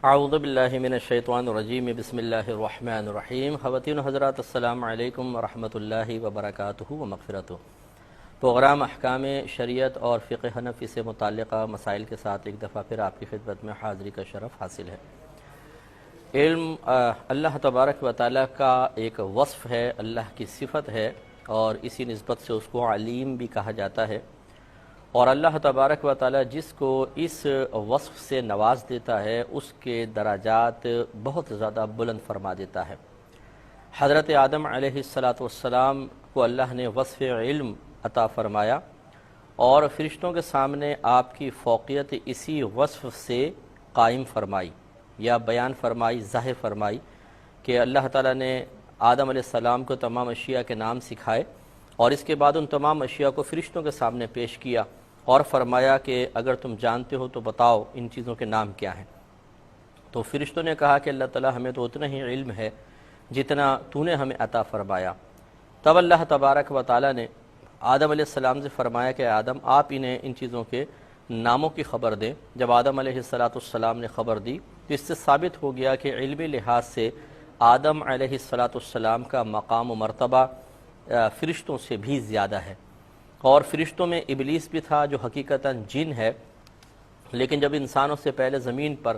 اعوذ باللہ من الشیطان الرجیم بسم اللہ الرحمن الرحیم۔ خواتین و حضرات السلام علیکم ورحمۃ اللہ وبرکاتہ و مغفرتہ۔ پروگرام احکام شریعت اور فقہ حنفی سے متعلقہ مسائل کے ساتھ ایک دفعہ پھر آپ کی خدمت میں حاضری کا شرف حاصل ہے۔ علم اللہ تبارک و تعالیٰ کا ایک وصف ہے، اللہ کی صفت ہے، اور اسی نسبت سے اس کو علیم بھی کہا جاتا ہے۔ اور اللہ تبارک و تعالیٰ جس کو اس وصف سے نواز دیتا ہے اس کے درجات بہت زیادہ بلند فرما دیتا ہے۔ حضرت آدم علیہ السلام کو اللہ نے وصف علم عطا فرمایا اور فرشتوں کے سامنے آپ کی فوقیت اسی وصف سے قائم فرمائی یا بیان فرمائی، ظاہر فرمائی کہ اللہ تعالیٰ نے آدم علیہ السلام کو تمام اشیاء کے نام سکھائے اور اس کے بعد ان تمام اشیاء کو فرشتوں کے سامنے پیش کیا اور فرمایا کہ اگر تم جانتے ہو تو بتاؤ ان چیزوں کے نام کیا ہیں۔ تو فرشتوں نے کہا کہ اللہ تعالیٰ ہمیں تو اتنا ہی علم ہے جتنا تو نے ہمیں عطا فرمایا۔ تب اللہ تبارک و تعالیٰ نے آدم علیہ السلام سے فرمایا کہ آدم آپ انہیں ان چیزوں کے ناموں کی خبر دیں۔ جب آدم علیہ السلام نے خبر دی تو اس سے ثابت ہو گیا کہ علمی لحاظ سے آدم علیہ السلام کا مقام و مرتبہ فرشتوں سے بھی زیادہ ہے۔ اور فرشتوں میں ابلیس بھی تھا جو حقیقتاً جن ہے، لیکن جب انسانوں سے پہلے زمین پر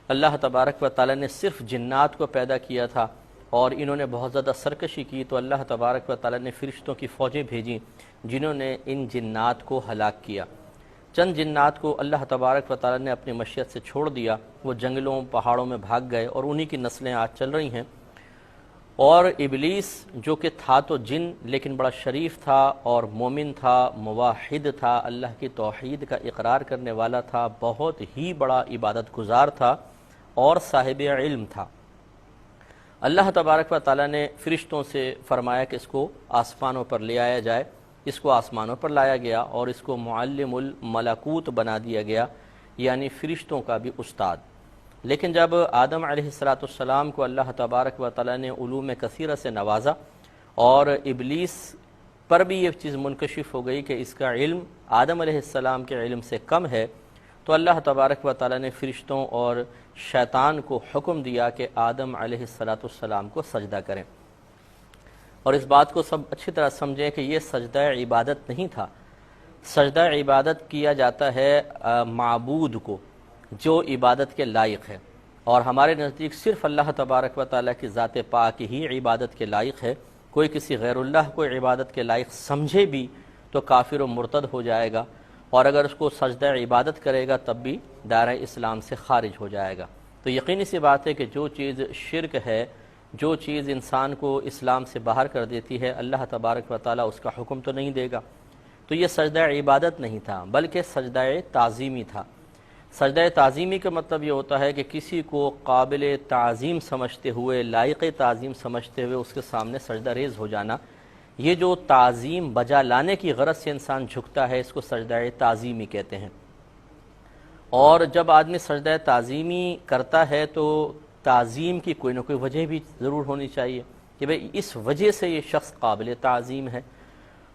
اللہ تبارک و تعالیٰ نے صرف جنات کو پیدا کیا تھا اور انہوں نے بہت زیادہ سرکشی کی تو اللہ تبارک و تعالیٰ نے فرشتوں کی فوجیں بھیجیں جنہوں نے ان جنات کو ہلاک کیا۔ چند جنات کو اللہ تبارک و تعالیٰ نے اپنی مشیت سے چھوڑ دیا، وہ جنگلوں پہاڑوں میں بھاگ گئے اور انہی کی نسلیں آج چل رہی ہیں۔ اور ابلیس جو کہ تھا تو جن لیکن بڑا شریف تھا اور مومن تھا، موحد تھا، اللہ کی توحید کا اقرار کرنے والا تھا، بہت ہی بڑا عبادت گزار تھا اور صاحب علم تھا۔ اللہ تبارک و تعالیٰ نے فرشتوں سے فرمایا کہ اس کو آسمانوں پر لے آیا جائے۔ اس کو آسمانوں پر لایا گیا اور اس کو معلم الملکوت بنا دیا گیا، یعنی فرشتوں کا بھی استاد۔ لیکن جب آدم علیہ السلام کو اللہ تبارک و تعالیٰ نے علوم کثیرہ سے نوازا اور ابلیس پر بھی یہ چیز منکشف ہو گئی کہ اس کا علم آدم علیہ السلام کے علم سے کم ہے، تو اللہ تبارک و تعالیٰ نے فرشتوں اور شیطان کو حکم دیا کہ آدم علیہ السلام کو سجدہ کریں۔ اور اس بات کو سب اچھی طرح سمجھیں کہ یہ سجدہ عبادت نہیں تھا۔ سجدہ عبادت کیا جاتا ہے معبود کو جو عبادت کے لائق ہے، اور ہمارے نزدیک صرف اللہ تبارک و تعالیٰ کی ذات پاک ہی عبادت کے لائق ہے۔ کوئی کسی غیر اللہ کو عبادت کے لائق سمجھے بھی تو کافر و مرتد ہو جائے گا، اور اگر اس کو سجدہ عبادت کرے گا تب بھی دائرہ اسلام سے خارج ہو جائے گا۔ تو یقینی سی بات ہے کہ جو چیز شرک ہے، جو چیز انسان کو اسلام سے باہر کر دیتی ہے، اللہ تبارک و تعالیٰ اس کا حکم تو نہیں دے گا۔ تو یہ سجدہ عبادت نہیں تھا بلکہ سجدہ تعظیمی تھا۔ سجدہ تعظیمی کا مطلب یہ ہوتا ہے کہ کسی کو قابل تعظیم سمجھتے ہوئے، لائق تعظیم سمجھتے ہوئے اس کے سامنے سجدہ ریز ہو جانا۔ یہ جو تعظیم بجا لانے کی غرض سے انسان جھکتا ہے اس کو سجدہ تعظیمی کہتے ہیں۔ اور جب آدمی سجدہ تعظیمی کرتا ہے تو تعظیم کی کوئی نہ کوئی وجہ بھی ضرور ہونی چاہیے کہ بھئی اس وجہ سے یہ شخص قابل تعظیم ہے،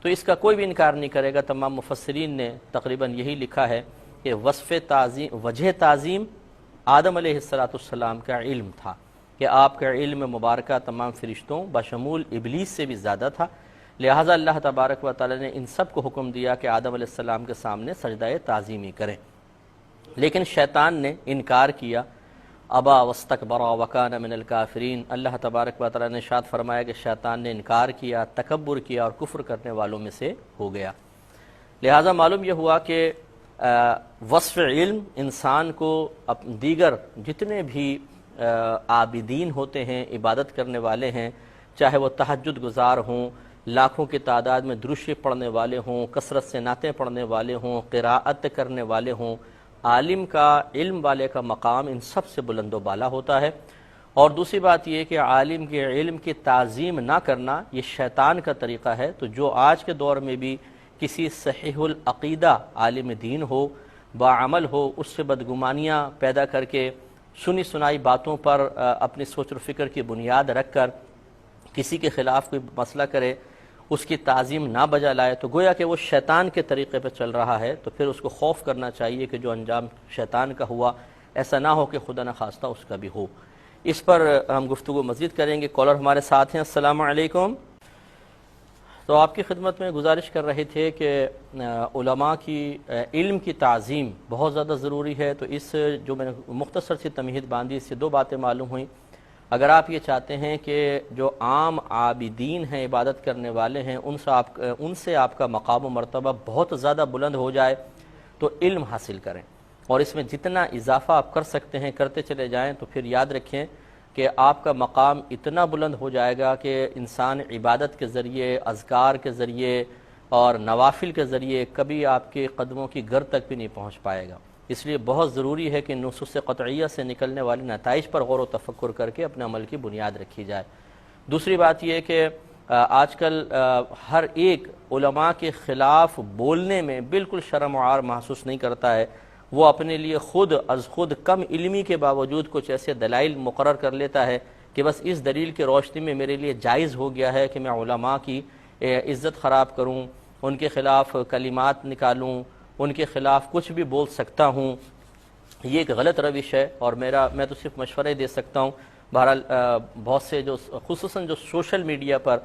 تو اس کا کوئی بھی انکار نہیں کرے گا۔ تمام مفسرین نے تقریباً یہی لکھا ہے کہ وصف تعظیم، وجہ تعظیم آدم علیہ السلام کا علم تھا کہ آپ کا علم مبارکہ تمام فرشتوں بشمول ابلیس سے بھی زیادہ تھا، لہٰذا اللہ تبارک و تعالیٰ نے ان سب کو حکم دیا کہ آدم علیہ السلام کے سامنے سجدہ تعظیمی کریں۔ لیکن شیطان نے انکار کیا، ابا واستکبر وکان من الکافرین۔ اللہ تبارک و تعالیٰ نے ارشاد فرمایا کہ شیطان نے انکار کیا، تکبر کیا اور کفر کرنے والوں میں سے ہو گیا۔ لہٰذا معلوم یہ ہوا کہ وصف علم انسان کو دیگر جتنے بھی عابدین ہوتے ہیں، عبادت کرنے والے ہیں، چاہے وہ تہجد گزار ہوں، لاکھوں کی تعداد میں درود شریف پڑھنے والے ہوں، کثرت سے نعتیں پڑھنے والے ہوں، قراءت کرنے والے ہوں، عالم کا، علم والے کا مقام ان سب سے بلند و بالا ہوتا ہے۔ اور دوسری بات یہ کہ عالم کے علم کی تعظیم نہ کرنا یہ شیطان کا طریقہ ہے۔ تو جو آج کے دور میں بھی کسی صحیح العقیدہ عالم دین ہو، باعمل ہو، اس سے بدگمانیاں پیدا کر کے سنی سنائی باتوں پر اپنی سوچ و فکر کی بنیاد رکھ کر کسی کے خلاف کوئی مسئلہ کرے، اس کی تعظیم نہ بجا لائے، تو گویا کہ وہ شیطان کے طریقے پہ چل رہا ہے۔ تو پھر اس کو خوف کرنا چاہیے کہ جو انجام شیطان کا ہوا ایسا نہ ہو کہ خدا نخواستہ اس کا بھی ہو۔ اس پر ہم گفتگو مزید کریں گے۔ کالر ہمارے ساتھ ہیں، السلام علیکم۔ تو آپ کی خدمت میں گزارش کر رہے تھے کہ علماء کی علم کی تعظیم بہت زیادہ ضروری ہے، تو اس جو میں نے مختصر سی تمہید باندھی، اس سے دو باتیں معلوم ہوئیں۔ اگر آپ یہ چاہتے ہیں کہ جو عام عابدین ہیں، عبادت کرنے والے ہیں، ان سے آپ کا مقام و مرتبہ بہت زیادہ بلند ہو جائے تو علم حاصل کریں، اور اس میں جتنا اضافہ آپ کر سکتے ہیں کرتے چلے جائیں، تو پھر یاد رکھیں کہ آپ کا مقام اتنا بلند ہو جائے گا کہ انسان عبادت کے ذریعے، اذکار کے ذریعے اور نوافل کے ذریعے کبھی آپ کے قدموں کی گر تک بھی نہیں پہنچ پائے گا۔ اس لیے بہت ضروری ہے کہ نصوص قطعیہ سے نکلنے والے نتائج پر غور و تفکر کر کے اپنے عمل کی بنیاد رکھی جائے۔ دوسری بات یہ کہ آج کل ہر ایک علماء کے خلاف بولنے میں بالکل شرم و عار محسوس نہیں کرتا ہے، وہ اپنے لیے خود از خود کم علمی کے باوجود کچھ ایسے دلائل مقرر کر لیتا ہے کہ بس اس دلیل کی روشنی میں میرے لیے جائز ہو گیا ہے کہ میں علماء کی عزت خراب کروں، ان کے خلاف کلمات نکالوں، ان کے خلاف کچھ بھی بول سکتا ہوں۔ یہ ایک غلط روش ہے، اور میں تو صرف مشورے دے سکتا ہوں۔ بہرحال بہت سے جو خصوصاً جو سوشل میڈیا پر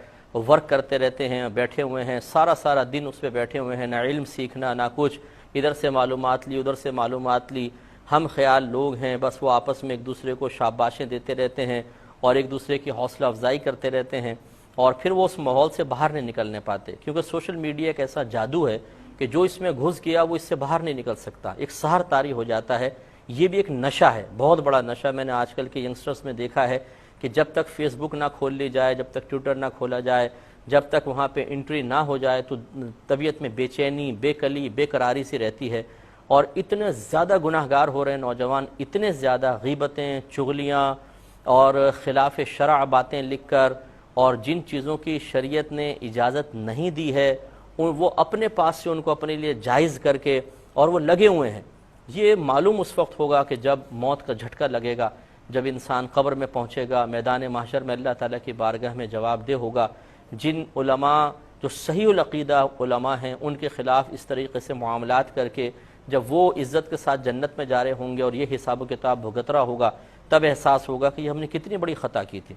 ورک کرتے رہتے ہیں، بیٹھے ہوئے ہیں، سارا دن اس پہ بیٹھے ہوئے ہیں، نہ علم سیکھنا نہ کچھ، ادھر سے معلومات لی ادھر سے معلومات لی، ہم خیال لوگ ہیں، بس وہ آپس میں ایک دوسرے کو شاباشیں دیتے رہتے ہیں اور ایک دوسرے کی حوصلہ افزائی کرتے رہتے ہیں، اور پھر وہ اس ماحول سے باہر نہیں نکلنے پاتے، کیونکہ سوشل میڈیا ایک ایسا جادو ہے کہ جو اس میں گھس گیا وہ اس سے باہر نہیں نکل سکتا، ایک سحر طاری ہو جاتا ہے۔ یہ بھی ایک نشہ ہے، بہت بڑا نشہ۔ میں نے آج کل کے ینگسٹرز میں دیکھا ہے کہ جب تک فیس بک نہ کھول لی جائے، جب تک ٹویٹر نہ کھولا جائے، جب تک وہاں پہ انٹری نہ ہو جائے تو طبیعت میں بے چینی، بے کلی، بے قراری سی رہتی ہے، اور اتنے زیادہ گناہ گار ہو رہے ہیں نوجوان، اتنے زیادہ غیبتیں، چغلیاں اور خلاف شرع باتیں لکھ کر، اور جن چیزوں کی شریعت نے اجازت نہیں دی ہے وہ اپنے پاس سے ان کو اپنے لیے جائز کر کے اور وہ لگے ہوئے ہیں۔ یہ معلوم اس وقت ہوگا کہ جب موت کا جھٹکا لگے گا، جب انسان قبر میں پہنچے گا، میدان محشر میں اللہ تعالیٰ کی بارگاہ میں جواب دہ ہوگا۔ جن علماء جو صحیح العقیدہ علماء ہیں، ان کے خلاف اس طریقے سے معاملات کر کے جب وہ عزت کے ساتھ جنت میں جا رہے ہوں گے اور یہ حساب و کتاب بھگت رہا ہوگا، تب احساس ہوگا کہ یہ ہم نے کتنی بڑی خطا کی تھی۔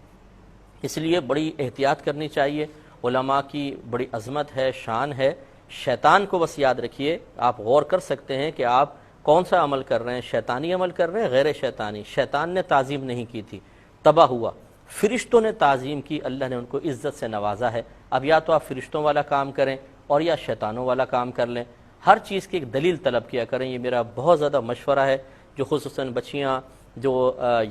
اس لیے بڑی احتیاط کرنی چاہیے۔ علماء کی بڑی عظمت ہے، شان ہے۔ شیطان کو بس یاد رکھیے، آپ غور کر سکتے ہیں کہ آپ کون سا عمل کر رہے ہیں، شیطانی عمل کر رہے ہیں، غیر شیطانی۔ شیطان نے تعظیم نہیں کی تھی، تباہ ہوا۔ فرشتوں نے تعظیم کی، اللہ نے ان کو عزت سے نوازا ہے۔ اب یا تو آپ فرشتوں والا کام کریں اور یا شیطانوں والا کام کر لیں، ہر چیز کی ایک دلیل طلب کیا کریں۔ یہ میرا بہت زیادہ مشورہ ہے، جو خصوصاً بچیاں، جو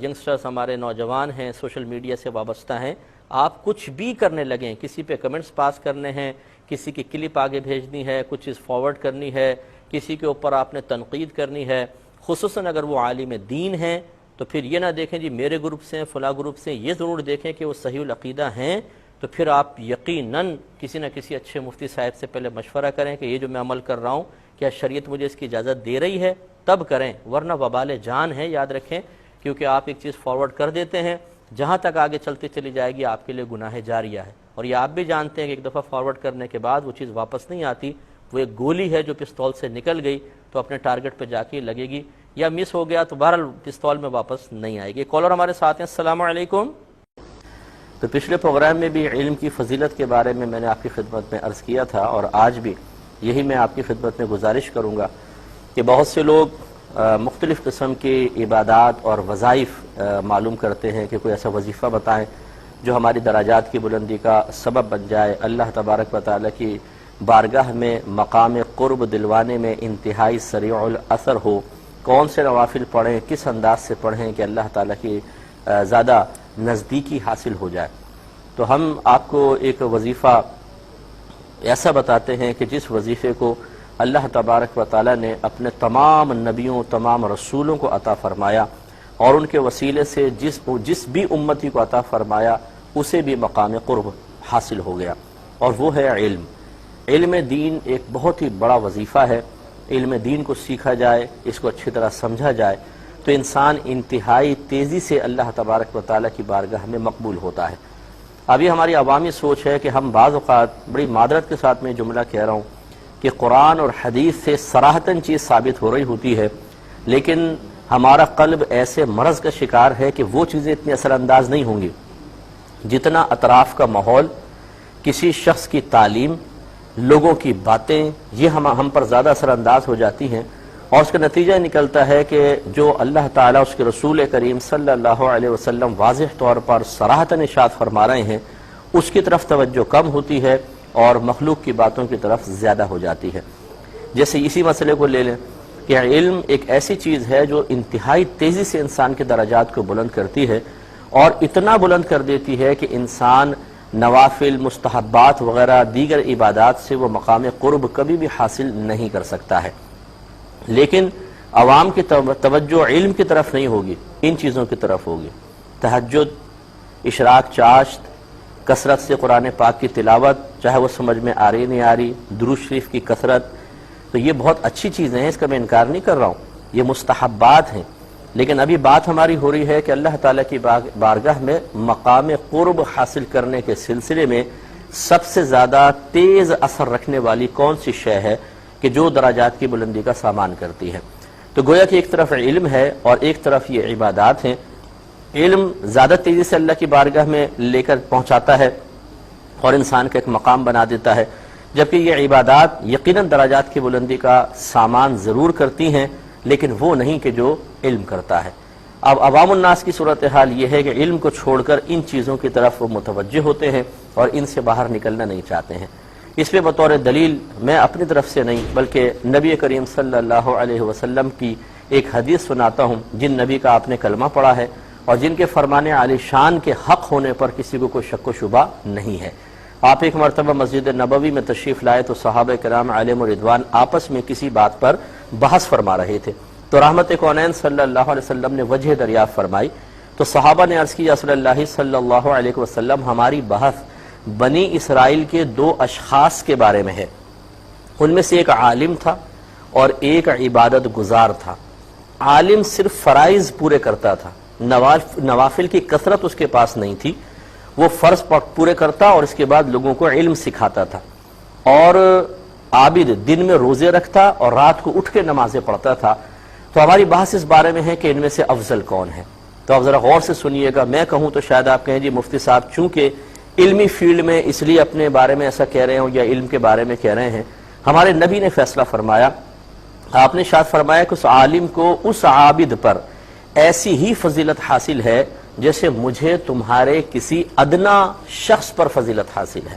ینگسٹرز ہمارے نوجوان ہیں، سوشل میڈیا سے وابستہ ہیں، آپ کچھ بھی کرنے لگیں، کسی پہ کمنٹس پاس کرنے ہیں، کسی کی کلپ آگے بھیجنی ہے، کچھ چیز فارورڈ کرنی ہے، کسی کے اوپر آپ نے تنقید کرنی ہے، خصوصاً اگر وہ عالم دین ہیں، تو پھر یہ نہ دیکھیں جی میرے گروپ سے، فلاں گروپ سے، یہ ضرور دیکھیں کہ وہ صحیح العقیدہ ہیں، تو پھر آپ یقیناً کسی نہ کسی اچھے مفتی صاحب سے پہلے مشورہ کریں کہ یہ جو میں عمل کر رہا ہوں کیا شریعت مجھے اس کی اجازت دے رہی ہے، تب کریں، ورنہ وبال جان ہے، یاد رکھیں، کیونکہ آپ ایک چیز فارورڈ کر دیتے ہیں، جہاں تک آگے چلتے چلی جائے گی آپ کے لیے گناہ جاریہ ہے، اور یہ آپ بھی جانتے ہیں کہ ایک دفعہ فارورڈ کرنے کے بعد وہ چیز واپس نہیں آتی، وہ ایک گولی ہے جو پستول سے نکل گئی تو اپنے ٹارگٹ پہ جا کے لگے گی، یا مس ہو گیا تو بہرحال پستول میں واپس نہیں آئے گی۔ کالر ہمارے ساتھ ہیں، السلام علیکم۔ تو پچھلے پروگرام میں بھی علم کی فضیلت کے بارے میں نے آپ کی خدمت میں عرض کیا تھا، اور آج بھی یہی میں آپ کی خدمت میں گزارش کروں گا کہ بہت سے لوگ مختلف قسم کی عبادات اور وظائف معلوم کرتے ہیں کہ کوئی ایسا وظیفہ بتائیں جو ہماری درجات کی بلندی کا سبب بن جائے، اللہ تبارک و تعالیٰ کی بارگاہ میں مقام قرب دلوانے میں انتہائی سریع الاثر ہو، کون سے نوافل پڑھیں، کس انداز سے پڑھیں کہ اللہ تعالیٰ کی زیادہ نزدیکی حاصل ہو جائے۔ تو ہم آپ کو ایک وظیفہ ایسا بتاتے ہیں کہ جس وظیفے کو اللہ تبارک و تعالیٰ نے اپنے تمام نبیوں، تمام رسولوں کو عطا فرمایا، اور ان کے وسیلے سے جس بھی امتی کو عطا فرمایا اسے بھی مقام قرب حاصل ہو گیا، اور وہ ہے علم۔ علم دین ایک بہت ہی بڑا وظیفہ ہے۔ علم دین کو سیکھا جائے، اس کو اچھی طرح سمجھا جائے تو انسان انتہائی تیزی سے اللہ تبارک و تعالیٰ کی بارگاہ میں مقبول ہوتا ہے۔ ابھی ہماری عوامی سوچ ہے کہ ہم بعض اوقات، بڑی معذرت کے ساتھ میں جملہ کہہ رہا ہوں، کہ قرآن اور حدیث سے صراحتاً چیز ثابت ہو رہی ہوتی ہے، لیکن ہمارا قلب ایسے مرض کا شکار ہے کہ وہ چیزیں اتنی اثر انداز نہیں ہوں گی جتنا اطراف کا ماحول، کسی شخص کی تعلیم، لوگوں کی باتیں، یہ ہم پر زیادہ اثر انداز ہو جاتی ہیں، اور اس کا نتیجہ نکلتا ہے کہ جو اللہ تعالیٰ اس کے رسول کریم صلی اللہ علیہ وسلم واضح طور پر صراحتاً ارشاد فرما رہے ہیں اس کی طرف توجہ کم ہوتی ہے اور مخلوق کی باتوں کی طرف زیادہ ہو جاتی ہے۔ جیسے اسی مسئلے کو لے لیں کہ علم ایک ایسی چیز ہے جو انتہائی تیزی سے انسان کے درجات کو بلند کرتی ہے، اور اتنا بلند کر دیتی ہے کہ انسان نوافل، مستحبات وغیرہ دیگر عبادات سے وہ مقام قرب کبھی بھی حاصل نہیں کر سکتا ہے۔ لیکن عوام کی توجہ علم کی طرف نہیں ہوگی، ان چیزوں کی طرف ہوگی۔ تہجد، اشراق چاشت، کثرت سے قرآن پاک کی تلاوت، چاہے وہ سمجھ میں آ رہی نہیں آ رہی، درود شریف کی کثرت، تو یہ بہت اچھی چیزیں ہیں، اس کا میں انکار نہیں کر رہا ہوں، یہ مستحبات ہیں۔ لیکن ابھی بات ہماری ہو رہی ہے کہ اللہ تعالیٰ کی بارگاہ میں مقام قرب حاصل کرنے کے سلسلے میں سب سے زیادہ تیز اثر رکھنے والی کون سی شے ہے کہ جو درجات کی بلندی کا سامان کرتی ہے۔ تو گویا کہ ایک طرف علم ہے اور ایک طرف یہ عبادات ہیں۔ علم زیادہ تیزی سے اللہ کی بارگاہ میں لے کر پہنچاتا ہے اور انسان کا ایک مقام بنا دیتا ہے، جبکہ یہ عبادات یقیناً درجات کی بلندی کا سامان ضرور کرتی ہیں، لیکن وہ نہیں کہ جو علم کرتا ہے۔ اب عوام الناس کی صورتحال یہ ہے کہ علم کو چھوڑ کر ان چیزوں کی طرف وہ متوجہ ہوتے ہیں اور ان سے باہر نکلنا نہیں چاہتے ہیں۔ اس پہ بطور دلیل میں اپنی طرف سے نہیں بلکہ نبی کریم صلی اللہ علیہ وسلم کی ایک حدیث سناتا ہوں، جن نبی کا آپ نے کلمہ پڑھا ہے اور جن کے فرمان عالی شان کے حق ہونے پر کسی کو کوئی شک و شبہ نہیں ہے۔ آپ ایک مرتبہ مسجد نبوی میں تشریف لائے تو صحابہ کرام علیہم رضوان آپس میں کسی بات پر بحث فرما رہے تھے، تو رحمت کونین صلی اللہ علیہ وسلم نے وجہ دریافت فرمائی، تو صحابہ نے عرض کی یا رسول اللہ صلی اللہ علیہ وسلم، ہماری بحث بنی اسرائیل کے دو اشخاص کے بارے میں ہے، ان میں سے ایک عالم تھا اور ایک عبادت گزار تھا۔ عالم صرف فرائض پورے کرتا تھا، نوافل کی کثرت اس کے پاس نہیں تھی، وہ فرض پورے کرتا اور اس کے بعد لوگوں کو علم سکھاتا تھا، اور عابد دن میں روزے رکھتا اور رات کو اٹھ کے نمازیں پڑھتا تھا۔ تو ہماری بحث اس بارے میں ہے کہ ان میں سے افضل کون ہے۔ تو آپ ذرا غور سے سنیے گا، میں کہوں تو شاید آپ کہیں جی مفتی صاحب چونکہ علمی فیلڈ میں اس لیے اپنے بارے میں ایسا کہہ رہے ہوں یا علم کے بارے میں کہہ رہے ہیں۔ ہمارے نبی نے فیصلہ فرمایا، آپ نے شاید فرمایا کہ اس عالم کو اس عابد پر ایسی ہی فضیلت حاصل ہے جیسے مجھے تمہارے کسی ادنا شخص پر فضیلت حاصل ہے۔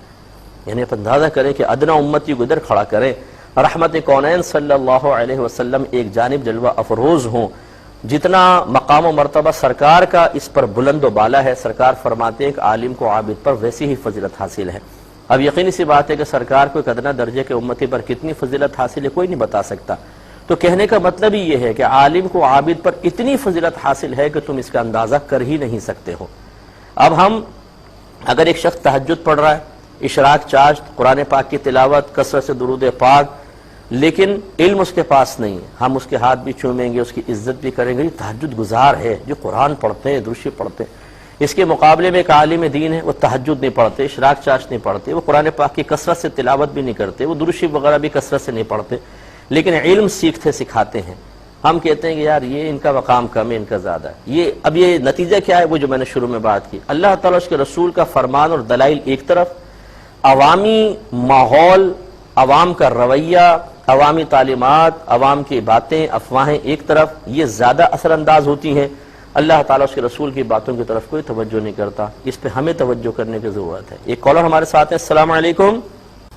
یعنی آپ اندازہ کریں کہ ادنا امتی کو ادھر کھڑا کریں، رحمت کونین صلی اللہ علیہ وسلم ایک جانب جلوہ افروز ہوں، جتنا مقام و مرتبہ سرکار کا اس پر بلند و بالا ہے، سرکار فرماتے ہیں کہ عالم کو عابد پر ویسی ہی فضیلت حاصل ہے۔ اب یقینی سی بات ہے کہ سرکار کو ایک ادنا درجے کے امتی پر کتنی فضیلت حاصل ہے کوئی نہیں بتا سکتا۔ تو کہنے کا مطلب ہی یہ ہے کہ عالم کو عابد پر اتنی فضیلت حاصل ہے کہ تم اس کا اندازہ کر ہی نہیں سکتے ہو۔ اب ہم اگر ایک شخص تہجد پڑھ رہا ہے، اشراق چاشت، قرآن پاک کی تلاوت، کثرت سے درود پاک، لیکن علم اس کے پاس نہیں، ہم اس کے ہاتھ بھی چومیں گے، اس کی عزت بھی کریں گے، یہ تہجد گزار ہے جو قرآن پڑھتے ہیں، درود پڑھتے ہیں۔ اس کے مقابلے میں ایک عالم دین ہے، وہ تہجد نہیں پڑھتے، اشراق چاشت نہیں پڑھتے، وہ قرآن پاک کی کثرت سے تلاوت بھی نہیں کرتے، وہ درود وغیرہ بھی کثرت سے نہیں پڑھتے، لیکن علم سیکھتے سکھاتے ہیں۔ ہم کہتے ہیں کہ یار یہ ان کا مقام کم ہے، ان کا زیادہ ہے۔ اب یہ نتیجہ کیا ہے؟ وہ جو میں نے شروع میں بات کی، اللہ تعالیٰ اس کے رسول کا فرمان اور دلائل ایک طرف، عوامی ماحول، عوام کا رویہ، عوامی تعلیمات، عوام کی باتیں، افواہیں ایک طرف، یہ زیادہ اثر انداز ہوتی ہیں۔ اللہ تعالیٰ اس کے رسول کی باتوں کی طرف کوئی توجہ نہیں کرتا، اس پہ ہمیں توجہ کرنے کی ضرورت ہے۔ ایک کالر ہمارے ساتھ ہے، السلام علیکم۔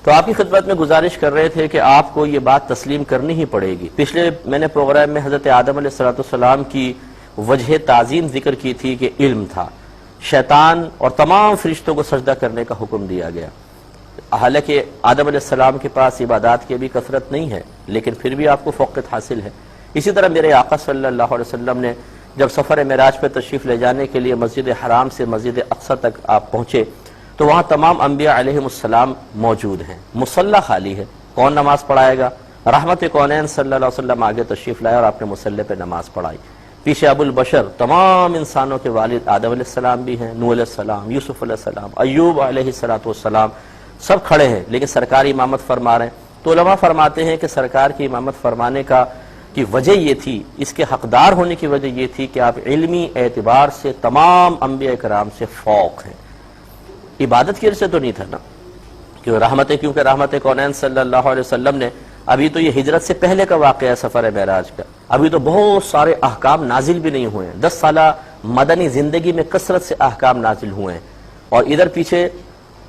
تو آپ کی خدمت میں گزارش کر رہے تھے کہ آپ کو یہ بات تسلیم کرنی ہی پڑے گی۔ پچھلے میں نے پروگرام میں حضرت آدم علیہ السلام کی وجہ تعظیم ذکر کی تھی کہ علم تھا، شیطان اور تمام فرشتوں کو سجدہ کرنے کا حکم دیا گیا۔ حالانکہ آدم علیہ السلام کے پاس عبادات کی بھی کثرت نہیں ہے، لیکن پھر بھی آپ کو فوقیت حاصل ہے۔ اسی طرح میرے آقا صلی اللہ علیہ وسلم نے جب سفر معراج پہ تشریف لے جانے کے لیے مسجد حرام سے مسجد اقصی تک آپ پہنچے تو وہاں تمام انبیاء علیہ السلام موجود ہیں، مصلی خالی ہے، کون نماز پڑھائے گا؟ رحمت کونین صلی اللہ علیہ وسلم آگے تشریف لائے اور آپ نے مصلی پہ نماز پڑھائی۔ پیچھے ابو البشر، تمام انسانوں کے والد آدم علیہ السلام بھی ہیں، نوح علیہ السلام، یوسف علیہ السلام، ایوب علیہ السلام، سب کھڑے ہیں، لیکن سرکار امامت فرما رہے ہیں۔ تو علماء فرماتے ہیں کہ سرکار کی امامت فرمانے کا کی وجہ یہ تھی، اس کے حقدار ہونے کی وجہ یہ تھی کہ آپ علمی اعتبار سے تمام انبیاء کرام سے فوق ہیں۔ عبادت کی وجہ سے تو نہیں تھا نا، کیونکہ رحمت کونین صلی اللہ علیہ وسلم نے، ابھی تو یہ ہجرت سے پہلے کا واقعہ ہے سفر معراج کا، ابھی تو بہت سارے احکام نازل بھی نہیں ہوئے ہیں، 10 سالہ مدنی زندگی میں کثرت سے احکام نازل ہوئے ہیں، اور ادھر پیچھے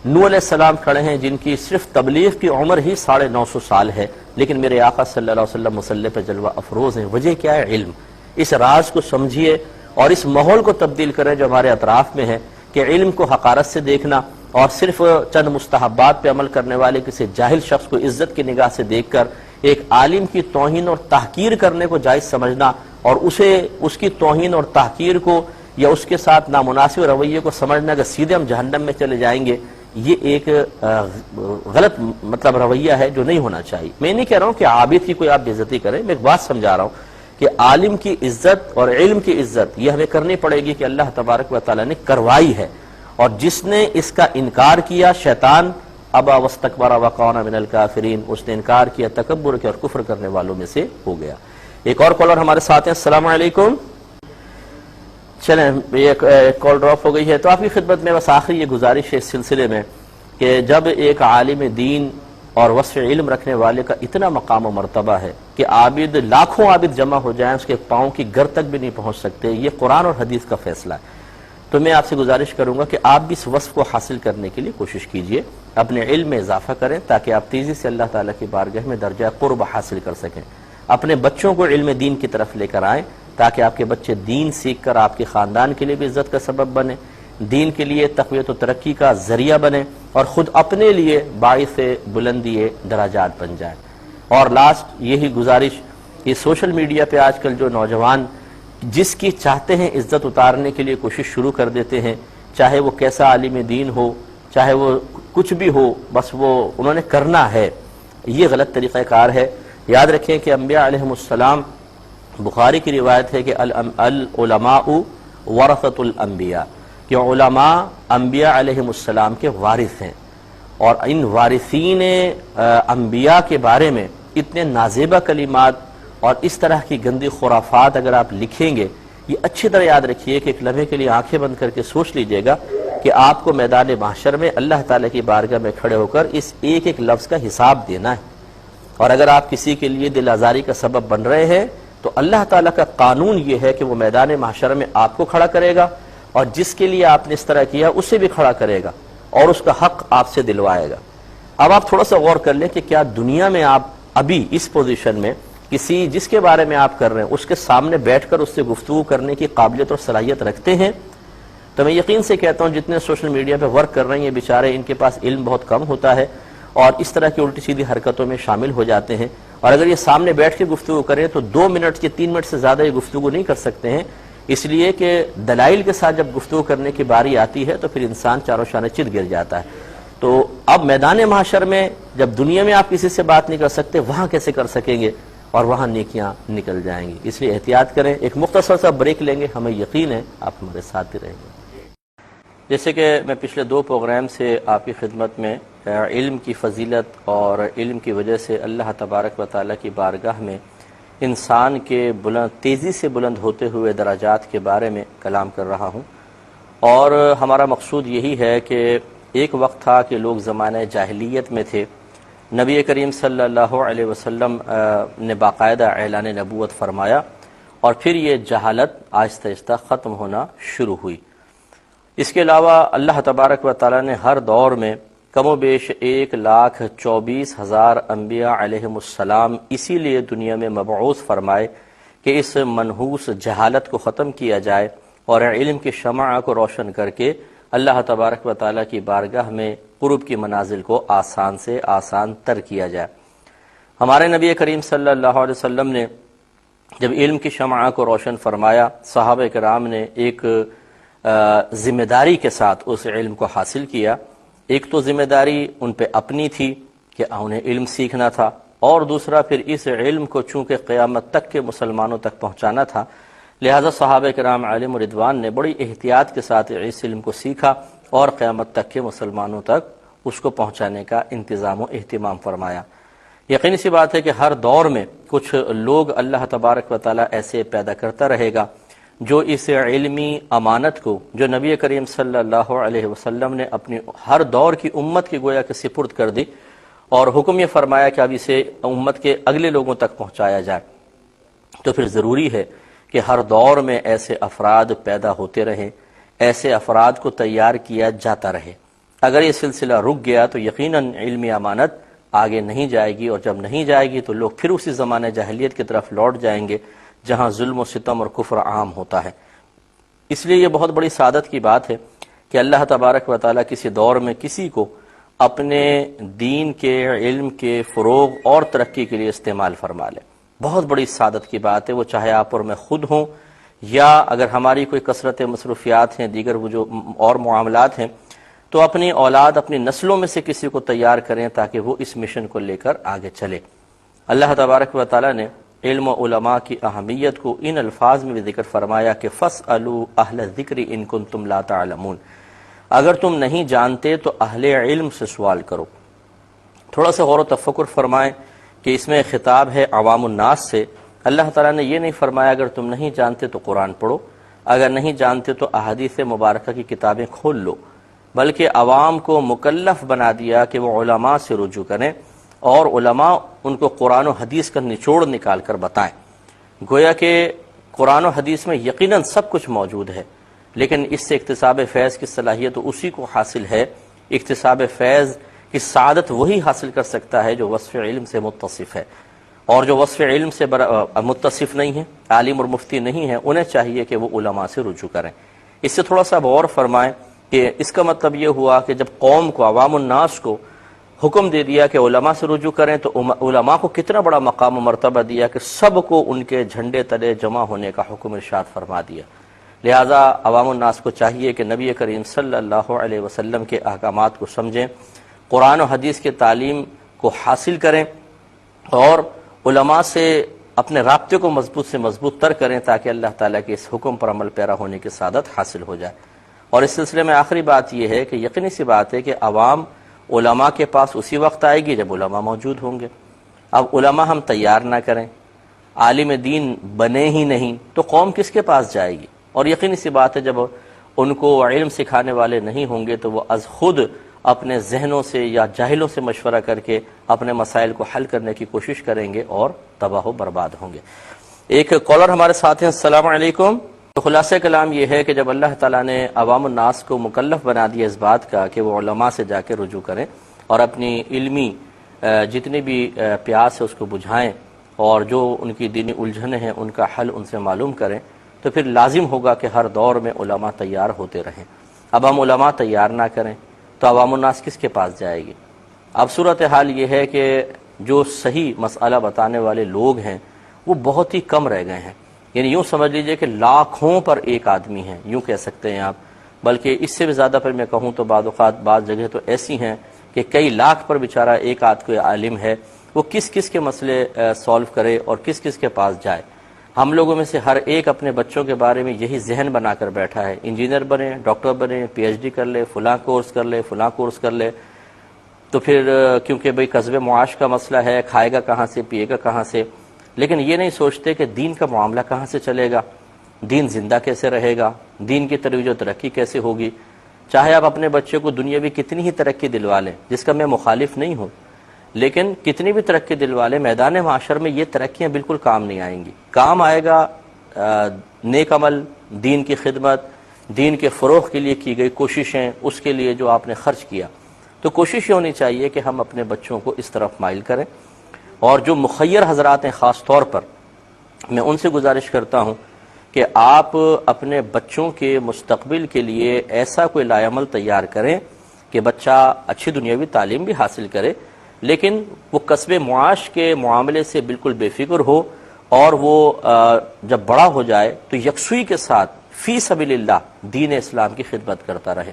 نوح علیہ السلام کھڑے ہیں جن کی صرف تبلیغ کی عمر ہی 950 سال ہے، لیکن میرے آقا صلی اللہ علیہ وسلم مصلی پہ جلوہ افروز ہیں۔ وجہ کیا ہے؟ علم۔ اس راز کو سمجھیے اور اس ماحول کو تبدیل کریں جو ہمارے اطراف میں ہے، کہ علم کو حقارت سے دیکھنا اور صرف چند مستحبات پہ عمل کرنے والے کسی جاہل شخص کو عزت کی نگاہ سے دیکھ کر ایک عالم کی توہین اور تحقیر کرنے کو جائز سمجھنا، اور اس کی توہین اور تحقیر کو یا اس کے ساتھ نامناسب رویے کو سمجھنا کہ سیدھے ہم جہنم میں چلے جائیں گے، یہ ایک غلط رویہ ہے جو نہیں ہونا چاہیے۔ میں نہیں کہہ رہا ہوں کہ عابد کی کوئی آپ بے عزتی کریں، میں ایک بات سمجھا رہا ہوں کہ عالم کی عزت اور علم کی عزت یہ ہمیں کرنی پڑے گی کہ اللہ تبارک و تعالیٰ نے کروائی ہے، اور جس نے اس کا انکار کیا، شیطان ابا واستکبر وکان من الکافرین، اس نے انکار کیا، تکبر کیا اور کفر کرنے والوں میں سے ہو گیا۔ ایک اور کالر ہمارے ساتھ ہیں۔ السلام علیکم۔ چلیں یہ کال ڈراپ ہو گئی ہے، تو آپ کی خدمت میں بس آخری یہ گزارش ہے اس سلسلے میں کہ جب ایک عالم دین اور وصف علم رکھنے والے کا اتنا مقام و مرتبہ ہے کہ عابد، لاکھوں عابد جمع ہو جائیں اس کے پاؤں کی گر تک بھی نہیں پہنچ سکتے، یہ قرآن اور حدیث کا فیصلہ ہے، تو میں آپ سے گزارش کروں گا کہ آپ بھی اس وصف کو حاصل کرنے کے لیے کوشش کیجئے، اپنے علم میں اضافہ کریں تاکہ آپ تیزی سے اللہ تعالیٰ کی بارگاہ میں درجہ قرب حاصل کر سکیں، اپنے بچوں کو علم دین کی طرف لے کر آئیں تاکہ آپ کے بچے دین سیکھ کر آپ کے خاندان کے لیے بھی عزت کا سبب بنے، دین کے لیے تقویت و ترقی کا ذریعہ بنے، اور خود اپنے لیے باعث بلندی درجات بن جائیں۔ اور لاسٹ یہی گزارش کہ سوشل میڈیا پہ آج کل جو نوجوان جس کی چاہتے ہیں عزت اتارنے کے لیے کوشش شروع کر دیتے ہیں، چاہے وہ کیسا عالم دین ہو، چاہے وہ کچھ بھی ہو، بس وہ انہوں نے کرنا ہے، یہ غلط طریقہ کار ہے۔ یاد رکھیں کہ انبیاء علیہم السلام، بخاری کی روایت ہے کہ العلماء ورثۃ الانبیاء، کہ علماء انبیاء علیہم السلام کے وارث ہیں، اور ان وارثین انبیاء کے بارے میں اتنے نازیبہ کلمات اور اس طرح کی گندی خرافات اگر آپ لکھیں گے، یہ اچھی طرح یاد رکھیے کہ ایک لمحے کے لیے آنکھیں بند کر کے سوچ لیجئے گا کہ آپ کو میدان محشر میں اللہ تعالیٰ کی بارگاہ میں کھڑے ہو کر اس ایک ایک لفظ کا حساب دینا ہے، اور اگر آپ کسی کے لیے دل آزاری کا سبب بن رہے ہیں تو اللہ تعالیٰ کا قانون یہ ہے کہ وہ میدان محشر میں آپ کو کھڑا کرے گا، اور جس کے لیے آپ نے اس طرح کیا اسے بھی کھڑا کرے گا اور اس کا حق آپ سے دلوائے گا۔ اب آپ تھوڑا سا غور کر لیں کہ کیا دنیا میں آپ ابھی اس پوزیشن میں کسی جس کے بارے میں آپ کر رہے ہیں اس کے سامنے بیٹھ کر اس سے گفتگو کرنے کی قابلیت اور صلاحیت رکھتے ہیں؟ تو میں یقین سے کہتا ہوں جتنے سوشل میڈیا پہ ورک کر رہے ہیں یہ بیچارے، ان کے پاس علم بہت کم ہوتا ہے اور اس طرح کی الٹی سیدھی حرکتوں میں شامل ہو جاتے ہیں، اور اگر یہ سامنے بیٹھ کے گفتگو کریں تو 2 منٹ یا 3 منٹ سے زیادہ یہ گفتگو نہیں کر سکتے ہیں، اس لیے کہ دلائل کے ساتھ جب گفتگو کرنے کی باری آتی ہے تو پھر انسان چاروں شانے چت گر جاتا ہے۔ تو اب میدان محشر میں جب دنیا میں آپ کسی سے بات نہیں کر سکتے، وہاں کیسے کر سکیں گے، اور وہاں نیکیاں نکل جائیں گی، اس لیے احتیاط کریں۔ ایک مختصر سا بریک لیں گے، ہمیں یقین ہے آپ ہمارے ساتھ ہی رہیں گے۔ جیسے کہ میں پچھلے 2 پروگرام سے آپ کی خدمت میں علم کی فضیلت اور علم کی وجہ سے اللہ تبارک و تعالیٰ کی بارگاہ میں انسان کے تیزی سے بلند ہوتے ہوئے درجات کے بارے میں کلام کر رہا ہوں، اور ہمارا مقصود یہی ہے کہ ایک وقت تھا کہ لوگ زمانہ جاہلیت میں تھے، نبی کریم صلی اللہ علیہ وسلم نے باقاعدہ اعلان نبوت فرمایا، اور پھر یہ جہالت آہستہ آہستہ ختم ہونا شروع ہوئی۔ اس کے علاوہ اللہ تبارک و تعالیٰ نے ہر دور میں کم و بیش 1,24,000 انبیاء علیہم السلام اسی لیے دنیا میں مبعوث فرمائے کہ اس منحوس جہالت کو ختم کیا جائے اور علم کی شمع کو روشن کر کے اللہ تبارک و تعالیٰ کی بارگاہ میں قرب کی منازل کو آسان سے آسان تر کیا جائے۔ ہمارے نبی کریم صلی اللہ علیہ وسلم نے جب علم کی شمع کو روشن فرمایا، صحابہ کرام نے ایک ذمہ داری کے ساتھ اس علم کو حاصل کیا۔ ایک تو ذمہ داری ان پہ اپنی تھی کہ انہیں علم سیکھنا تھا، اور دوسرا پھر اس علم کو چونکہ قیامت تک کے مسلمانوں تک پہنچانا تھا، لہذا صحابہ کرام علیہم رضوان نے بڑی احتیاط کے ساتھ اس علم کو سیکھا اور قیامت تک کے مسلمانوں تک اس کو پہنچانے کا انتظام و اہتمام فرمایا۔ یقینی سی بات ہے کہ ہر دور میں کچھ لوگ اللہ تبارک و تعالیٰ ایسے پیدا کرتا رہے گا جو اس علمی امانت کو جو نبی کریم صلی اللہ علیہ وسلم نے اپنی ہر دور کی امت کی گویا کہ سپرد کر دی، اور حکم یہ فرمایا کہ اب اسے امت کے اگلے لوگوں تک پہنچایا جائے۔ تو پھر ضروری ہے کہ ہر دور میں ایسے افراد پیدا ہوتے رہیں، ایسے افراد کو تیار کیا جاتا رہے۔ اگر یہ سلسلہ رک گیا تو یقیناً علمی امانت آگے نہیں جائے گی، اور جب نہیں جائے گی تو لوگ پھر اسی زمانے جاہلیت کی طرف لوٹ جائیں گے جہاں ظلم و ستم اور کفر عام ہوتا ہے۔ اس لیے یہ بہت بڑی سعادت کی بات ہے کہ اللہ تبارک و تعالیٰ کسی دور میں کسی کو اپنے دین کے علم کے فروغ اور ترقی کے لیے استعمال فرما لے۔ بہت بڑی سعادت کی بات ہے، وہ چاہے آپ اور میں خود ہوں، یا اگر ہماری کوئی کثرت مصروفیات ہیں، دیگر وہ جو اور معاملات ہیں، تو اپنی اولاد، اپنی نسلوں میں سے کسی کو تیار کریں تاکہ وہ اس مشن کو لے کر آگے چلے۔ اللہ تبارک و تعالیٰ نے علم و علماء کی اہمیت کو ان الفاظ میں بھی ذکر فرمایا کہ فَاسْأَلُوا أَهْلَ الذِّكْرِ إِن كُنتُمْ لَا تَعْلَمُونَ، اگر تم نہیں جانتے تو اہل علم سے سوال کرو۔ تھوڑا سا غور و تفکر فرمائیں کہ اس میں خطاب ہے عوام الناس سے۔ اللہ تعالیٰ نے یہ نہیں فرمایا اگر تم نہیں جانتے تو قرآن پڑھو، اگر نہیں جانتے تو احادیث مبارکہ کی کتابیں کھول لو، بلکہ عوام کو مکلف بنا دیا کہ وہ علماء سے رجوع کریں، اور علماء ان کو قرآن و حدیث کا نچوڑ نکال کر بتائیں۔ گویا کہ قرآن و حدیث میں یقیناً سب کچھ موجود ہے، لیکن اس سے اکتساب فیض کی صلاحیت اسی کو حاصل ہے۔ اکتساب فیض کی سعادت وہی حاصل کر سکتا ہے جو وصف علم سے متصف ہے، اور جو وصف علم سے متصف نہیں ہے، عالم اور مفتی نہیں ہے، انہیں چاہیے کہ وہ علماء سے رجوع کریں۔ اس سے تھوڑا سا غور فرمائیں کہ اس کا مطلب یہ ہوا کہ جب قوم کو، عوام الناس کو حکم دے دیا کہ علماء سے رجوع کریں، تو علماء کو کتنا بڑا مقام و مرتبہ دیا کہ سب کو ان کے جھنڈے تلے جمع ہونے کا حکم ارشاد فرما دیا۔ لہذا عوام الناس کو چاہیے کہ نبی کریم صلی اللہ علیہ وسلم کے احکامات کو سمجھیں، قرآن و حدیث کی تعلیم کو حاصل کریں، اور علماء سے اپنے رابطے کو مضبوط سے مضبوط تر کریں تاکہ اللہ تعالیٰ کے اس حکم پر عمل پیرا ہونے کی سعادت حاصل ہو جائے۔ اور اس سلسلے میں آخری بات یہ ہے کہ یقینی سی بات ہے کہ عوام علماء کے پاس اسی وقت آئے گی جب علماء موجود ہوں گے۔ اب علماء ہم تیار نہ کریں، عالم دین بنے ہی نہیں، تو قوم کس کے پاس جائے گی؟ اور یقینی سی بات ہے جب ان کو علم سکھانے والے نہیں ہوں گے تو وہ از خود اپنے ذہنوں سے یا جاہلوں سے مشورہ کر کے اپنے مسائل کو حل کرنے کی کوشش کریں گے اور تباہ و برباد ہوں گے۔ ایک کالر ہمارے ساتھ ہیں۔ السلام علیکم۔ تو خلاصہ کلام یہ ہے کہ جب اللہ تعالیٰ نے عوام الناس کو مکلف بنا دیا اس بات کا کہ وہ علماء سے جا کے رجوع کریں اور اپنی علمی جتنی بھی پیاس ہے اس کو بجھائیں، اور جو ان کی دینی الجھنیں ہیں ان کا حل ان سے معلوم کریں، تو پھر لازم ہوگا کہ ہر دور میں علماء تیار ہوتے رہیں۔ اب ہم علماء تیار نہ کریں تو عوام الناس کس کے پاس جائے گی؟ اب صورتحال یہ ہے کہ جو صحیح مسئلہ بتانے والے لوگ ہیں وہ بہت ہی کم رہ گئے ہیں، یعنی یوں سمجھ لیجئے کہ لاکھوں پر ایک آدمی ہے، یوں کہہ سکتے ہیں آپ، بلکہ اس سے بھی زیادہ پر میں کہوں تو بعض اوقات بعض جگہ تو ایسی ہیں کہ کئی لاکھ پر بیچارہ ایک آدھ کوئی عالم ہے، وہ کس کس کے مسئلے سولو کرے اور کس کس کے پاس جائے۔ ہم لوگوں میں سے ہر ایک اپنے بچوں کے بارے میں یہی ذہن بنا کر بیٹھا ہے، انجینئر بنے، ڈاکٹر بنے، پی ایچ ڈی کر لے، فلاں کورس کر لے، فلاں کورس کر لے، تو پھر کیونکہ بھئی قصب معاش کا مسئلہ ہے، کھائے گا کہاں سے، پیے گا کہاں سے، لیکن یہ نہیں سوچتے کہ دین کا معاملہ کہاں سے چلے گا، دین زندہ کیسے رہے گا، دین کی ترویج و ترقی کیسے ہوگی۔ چاہے آپ اپنے بچے کو دنیاوی کتنی ہی ترقی دلوا لیں، جس کا میں مخالف نہیں ہوں، لیکن کتنی بھی ترقی دلوا لیں، میدان معاشر میں یہ ترقیاں بالکل کام نہیں آئیں گی۔ کام آئے گا نیک عمل، دین کی خدمت، دین کے فروغ کے لیے کی گئی کوششیں، اس کے لیے جو آپ نے خرچ کیا۔ تو کوشش یہ ہونی چاہیے کہ ہم اپنے بچوں کو اس طرف مائل کریں، اور جو مخیر حضرات ہیں خاص طور پر میں ان سے گزارش کرتا ہوں کہ آپ اپنے بچوں کے مستقبل کے لیے ایسا کوئی لائحہ عمل تیار کریں کہ بچہ اچھی دنیاوی تعلیم بھی حاصل کرے، لیکن وہ قصب معاش کے معاملے سے بالکل بے فکر ہو، اور وہ جب بڑا ہو جائے تو یکسوئی کے ساتھ فی سبیل اللہ دین اسلام کی خدمت کرتا رہے۔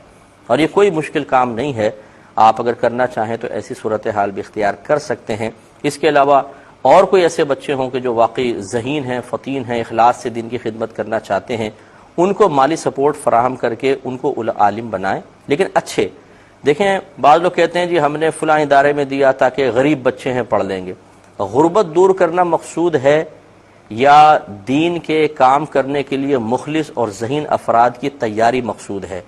اور یہ کوئی مشکل کام نہیں ہے، آپ اگر کرنا چاہیں تو ایسی صورتحال بھی اختیار کر سکتے ہیں۔ اس کے علاوہ اور کوئی ایسے بچے ہوں کہ جو واقعی ذہین ہیں، فطین ہیں، اخلاص سے دین کی خدمت کرنا چاہتے ہیں، ان کو مالی سپورٹ فراہم کر کے ان کو عالم بنائیں، لیکن اچھے دیکھیں بعض لوگ کہتے ہیں جی ہم نے فلاں ادارے میں دیا تاکہ غریب بچے ہیں پڑھ لیں گے. غربت دور کرنا مقصود ہے یا دین کے کام کرنے کے لیے مخلص اور ذہین افراد کی تیاری مقصود ہے؟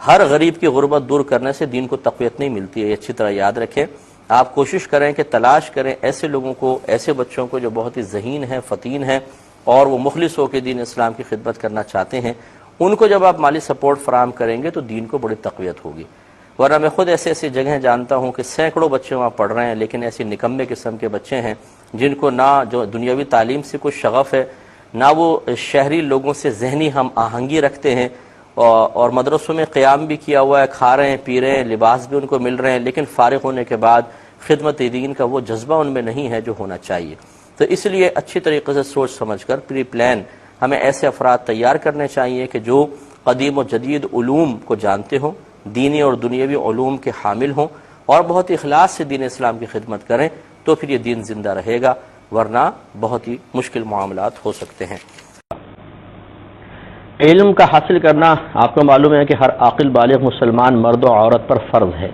ہر غریب کی غربت دور کرنے سے دین کو تقویت نہیں ملتی ہے، یہ اچھی طرح یاد رکھیں. آپ کوشش کریں کہ تلاش کریں ایسے لوگوں کو، ایسے بچوں کو جو بہت ہی ذہین ہیں، فطین ہیں اور وہ مخلص ہو کے دین اسلام کی خدمت کرنا چاہتے ہیں. ان کو جب آپ مالی سپورٹ فراہم کریں گے تو دین کو بڑی تقویت ہوگی. ورنہ میں خود ایسی جگہیں جانتا ہوں کہ سینکڑوں بچے وہاں پڑھ رہے ہیں، لیکن ایسی نکمے قسم کے بچے ہیں جن کو نہ جو دنیاوی تعلیم سے کوئی شغف ہے، نہ وہ شہری لوگوں سے ذہنی ہم آہنگی رکھتے ہیں، اور مدرسوں میں قیام بھی کیا ہوا ہے، کھا رہے ہیں، پی رہے ہیں، لباس بھی ان کو مل رہے ہیں، لیکن فارغ ہونے کے بعد خدمت دین کا وہ جذبہ ان میں نہیں ہے جو ہونا چاہیے. تو اس لیے اچھی طریقے سے سوچ سمجھ کر پری پلان ہمیں ایسے افراد تیار کرنے چاہیے کہ جو قدیم و جدید علوم کو جانتے ہوں، دینی اور دنیاوی علوم کے حامل ہوں اور بہت اخلاص سے دین اسلام کی خدمت کریں، تو پھر یہ دین زندہ رہے گا، ورنہ بہت ہی مشکل معاملات ہو سکتے ہیں. علم کا حاصل کرنا آپ کو معلوم ہے کہ ہر عاقل بالغ مسلمان مرد و عورت پر فرض ہے،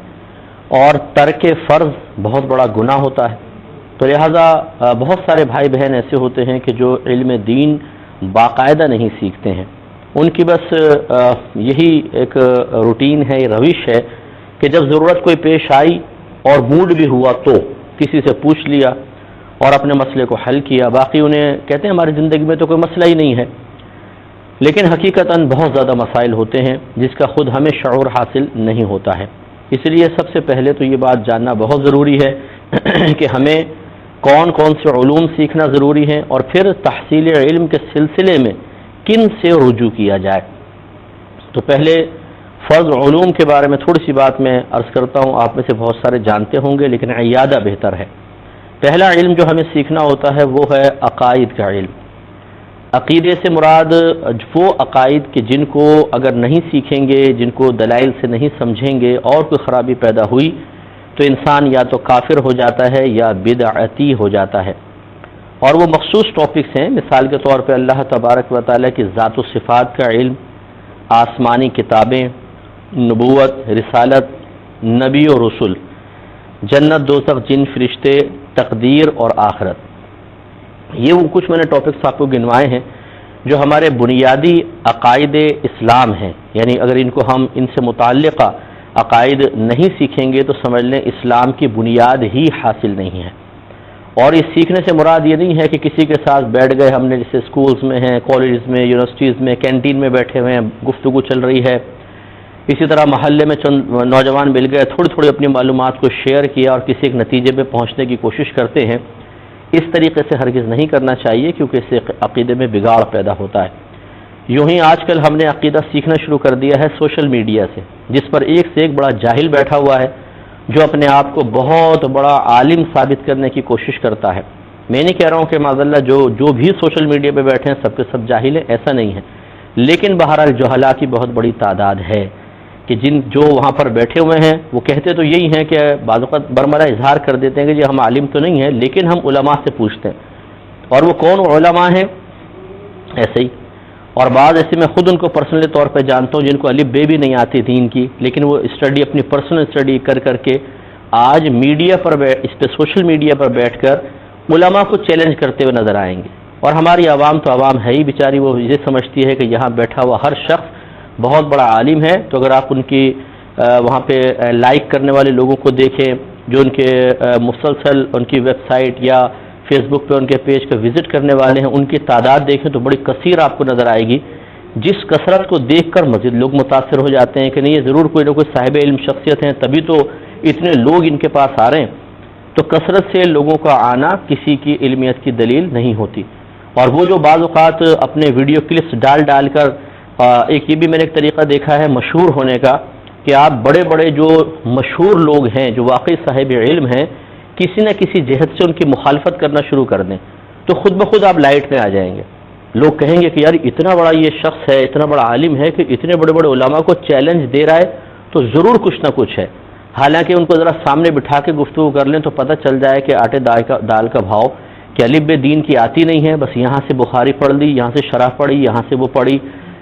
اور ترک فرض بہت بڑا گناہ ہوتا ہے. تو لہذا بہت سارے بھائی بہن ایسے ہوتے ہیں کہ جو علم دین باقاعدہ نہیں سیکھتے ہیں. ان کی بس یہی ایک روٹین ہے، روش ہے کہ جب ضرورت کوئی پیش آئی اور موڈ بھی ہوا تو کسی سے پوچھ لیا اور اپنے مسئلے کو حل کیا. باقی انہیں کہتے ہیں ہماری زندگی میں تو کوئی مسئلہ ہی نہیں ہے، لیکن حقیقتاً بہت زیادہ مسائل ہوتے ہیں جس کا خود ہمیں شعور حاصل نہیں ہوتا ہے. اس لیے سب سے پہلے تو یہ بات جاننا بہت ضروری ہے کہ ہمیں کون کون سے علوم سیکھنا ضروری ہیں، اور پھر تحصیل علم کے سلسلے میں کن سے رجوع کیا جائے. تو پہلے فرض علوم کے بارے میں تھوڑی سی بات میں عرض کرتا ہوں. آپ میں سے بہت سارے جانتے ہوں گے لیکن عیادہ بہتر ہے. پہلا علم جو ہمیں سیکھنا ہوتا ہے وہ ہے عقائد کا علم. عقیدے سے مراد وہ عقائد کہ جن کو اگر نہیں سیکھیں گے، جن کو دلائل سے نہیں سمجھیں گے اور کوئی خرابی پیدا ہوئی تو انسان یا تو کافر ہو جاتا ہے یا بدعتی ہو جاتا ہے. اور وہ مخصوص ٹاپکس ہیں، مثال کے طور پہ اللہ تبارک و تعالیٰ کی ذات و صفات کا علم، آسمانی کتابیں، نبوت، رسالت، نبی و رسول، جنت دوزخ، جن فرشتے، تقدیر اور آخرت. یہ وہ کچھ میں نے ٹاپکس آپ کو گنوائے ہیں جو ہمارے بنیادی عقائد اسلام ہیں. یعنی اگر ان کو ہم ان سے متعلقہ عقائد نہیں سیکھیں گے تو سمجھ لیں اسلام کی بنیاد ہی حاصل نہیں ہے. اور اس سیکھنے سے مراد یہ نہیں ہے کہ کسی کے ساتھ بیٹھ گئے ہم نے، جیسے سکولز میں ہیں، کالجز میں، یونیورسٹیز میں، کینٹین میں بیٹھے ہوئے ہیں، گفتگو چل رہی ہے. اسی طرح محلے میں چند نوجوان مل گئے، تھوڑی تھوڑی اپنی معلومات کو شیئر کیا اور کسی ایک نتیجے پہ پہنچنے کی کوشش کرتے ہیں. اس طریقے سے ہرگز نہیں کرنا چاہیے کیونکہ اس سے عقیدے میں بگاڑ پیدا ہوتا ہے. یوں ہی آج کل ہم نے عقیدہ سیکھنا شروع کر دیا ہے سوشل میڈیا سے، جس پر ایک سے ایک بڑا جاہل بیٹھا ہوا ہے جو اپنے آپ کو بہت بڑا عالم ثابت کرنے کی کوشش کرتا ہے. میں نہیں کہہ رہا ہوں کہ معذاللہ جو بھی سوشل میڈیا پہ بیٹھے ہیں سب کے سب جاہل ہیں، ایسا نہیں ہے، لیکن بہرحال جہلاء کی بہت بڑی تعداد ہے کہ جو وہاں پر بیٹھے ہوئے ہیں وہ کہتے تو یہی ہیں کہ بعض اوقات برملا اظہار کر دیتے ہیں کہ جی ہم عالم تو نہیں ہیں لیکن ہم علماء سے پوچھتے ہیں. اور وہ کون علماء ہیں؟ ایسے ہی. اور بعض ایسے میں خود ان کو پرسنلی طور پہ جانتا ہوں جن کو الف بے بھی نہیں آتی دین کی، لیکن وہ اسٹڈی اپنی پرسنل اسٹڈی کر کے آج میڈیا پر اس پہ سوشل میڈیا پر بیٹھ کر علماء کو چیلنج کرتے ہوئے نظر آئیں گے. اور ہماری عوام تو عوام ہے ہی بیچاری، وہ یہ سمجھتی ہے کہ یہاں بیٹھا ہوا ہر شخص بہت بڑا عالم ہے. تو اگر آپ ان کی وہاں پہ لائک کرنے والے لوگوں کو دیکھیں جو ان کے مسلسل ان کی ویب سائٹ یا فیس بک پہ ان کے پیج پہ وزٹ کرنے والے ہیں، ان کی تعداد دیکھیں تو بڑی کثیر آپ کو نظر آئے گی. جس کثرت کو دیکھ کر مزید لوگ متاثر ہو جاتے ہیں کہ نہیں یہ ضرور کوئی نہ کوئی صاحب علم شخصیت ہیں تبھی تو اتنے لوگ ان کے پاس آ رہے ہیں. تو کثرت سے لوگوں کا آنا کسی کی علمیت کی دلیل نہیں ہوتی. اور وہ جو بعض اوقات اپنے ویڈیو کلپس ڈال کر ایک یہ بھی میں نے ایک طریقہ دیکھا ہے مشہور ہونے کا کہ آپ بڑے بڑے جو مشہور لوگ ہیں جو واقعی صاحب علم ہیں کسی نہ کسی جہت سے ان کی مخالفت کرنا شروع کر دیں تو خود بخود آپ لائٹ میں آ جائیں گے. لوگ کہیں گے کہ یار اتنا بڑا یہ شخص ہے، اتنا بڑا عالم ہے کہ اتنے بڑے بڑے علماء کو چیلنج دے رہا ہے تو ضرور کچھ نہ کچھ ہے. حالانکہ ان کو ذرا سامنے بٹھا کے گفتگو کر لیں تو پتہ چل جائے کہ آٹے دال کا بھاؤ کہ الف بے دین کی آتی نہیں ہے، بس یہاں سے بخاری پڑھ لی، یہاں سے شرح پڑھی، یہاں سے وہ پڑھی،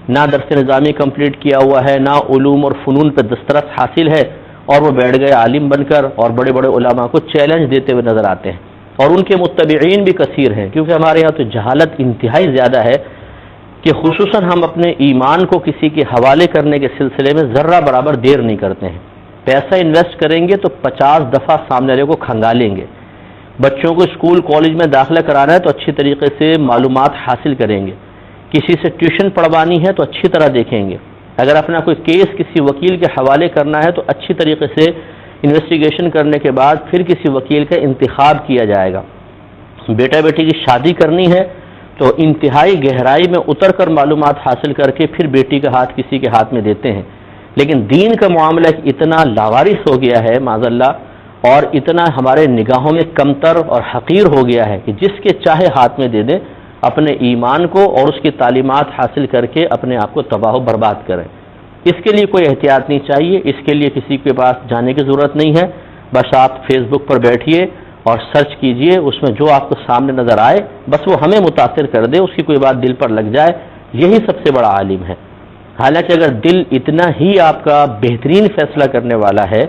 نہ درس نظامی کمپلیٹ کیا ہوا ہے، نہ علوم اور فنون پہ دسترس حاصل ہے، اور وہ بیٹھ گئے عالم بن کر اور بڑے بڑے علماء کو چیلنج دیتے ہوئے نظر آتے ہیں، اور ان کے متبعین بھی کثیر ہیں، کیونکہ ہمارے یہاں تو جہالت انتہائی زیادہ ہے کہ خصوصاً ہم اپنے ایمان کو کسی کے حوالے کرنے کے سلسلے میں ذرہ برابر دیر نہیں کرتے ہیں۔ پیسہ انویسٹ کریں گے تو 50 دفعہ سامنے والے کو کھنگالیں گے۔ بچوں کو اسکول کالج میں داخلہ کرانا ہے تو اچھی طریقے سے معلومات حاصل کریں گے، کسی سے ٹیوشن پڑھوانی ہے تو اچھی طرح دیکھیں گے، اگر اپنا کوئی کیس کسی وکیل کے حوالے کرنا ہے تو اچھی طریقے سے انویسٹیگیشن کرنے کے بعد پھر کسی وکیل کا انتخاب کیا جائے گا۔ بیٹا بیٹی کی شادی کرنی ہے تو انتہائی گہرائی میں اتر کر معلومات حاصل کر کے پھر بیٹی کا ہاتھ کسی کے ہاتھ میں دیتے ہیں، لیکن دین کا معاملہ اتنا لاوارث ہو گیا ہے معاذ اللہ، اور اتنا ہمارے نگاہوں میں کمتر اور حقیر ہو گیا ہے کہ جس کے چاہے ہاتھ میں دے دیں، اپنے ایمان کو اور اس کی تعلیمات حاصل کر کے اپنے آپ کو تباہ و برباد کریں۔ اس کے لیے کوئی احتیاط نہیں چاہیے، اس کے لیے کسی کے پاس جانے کی ضرورت نہیں ہے، بس آپ فیس بک پر بیٹھیے اور سرچ کیجئے، اس میں جو آپ کو سامنے نظر آئے بس وہ ہمیں متاثر کر دے، اس کی کوئی بات دل پر لگ جائے، یہی سب سے بڑا عالم ہے۔ حالانکہ اگر دل اتنا ہی آپ کا بہترین فیصلہ کرنے والا ہے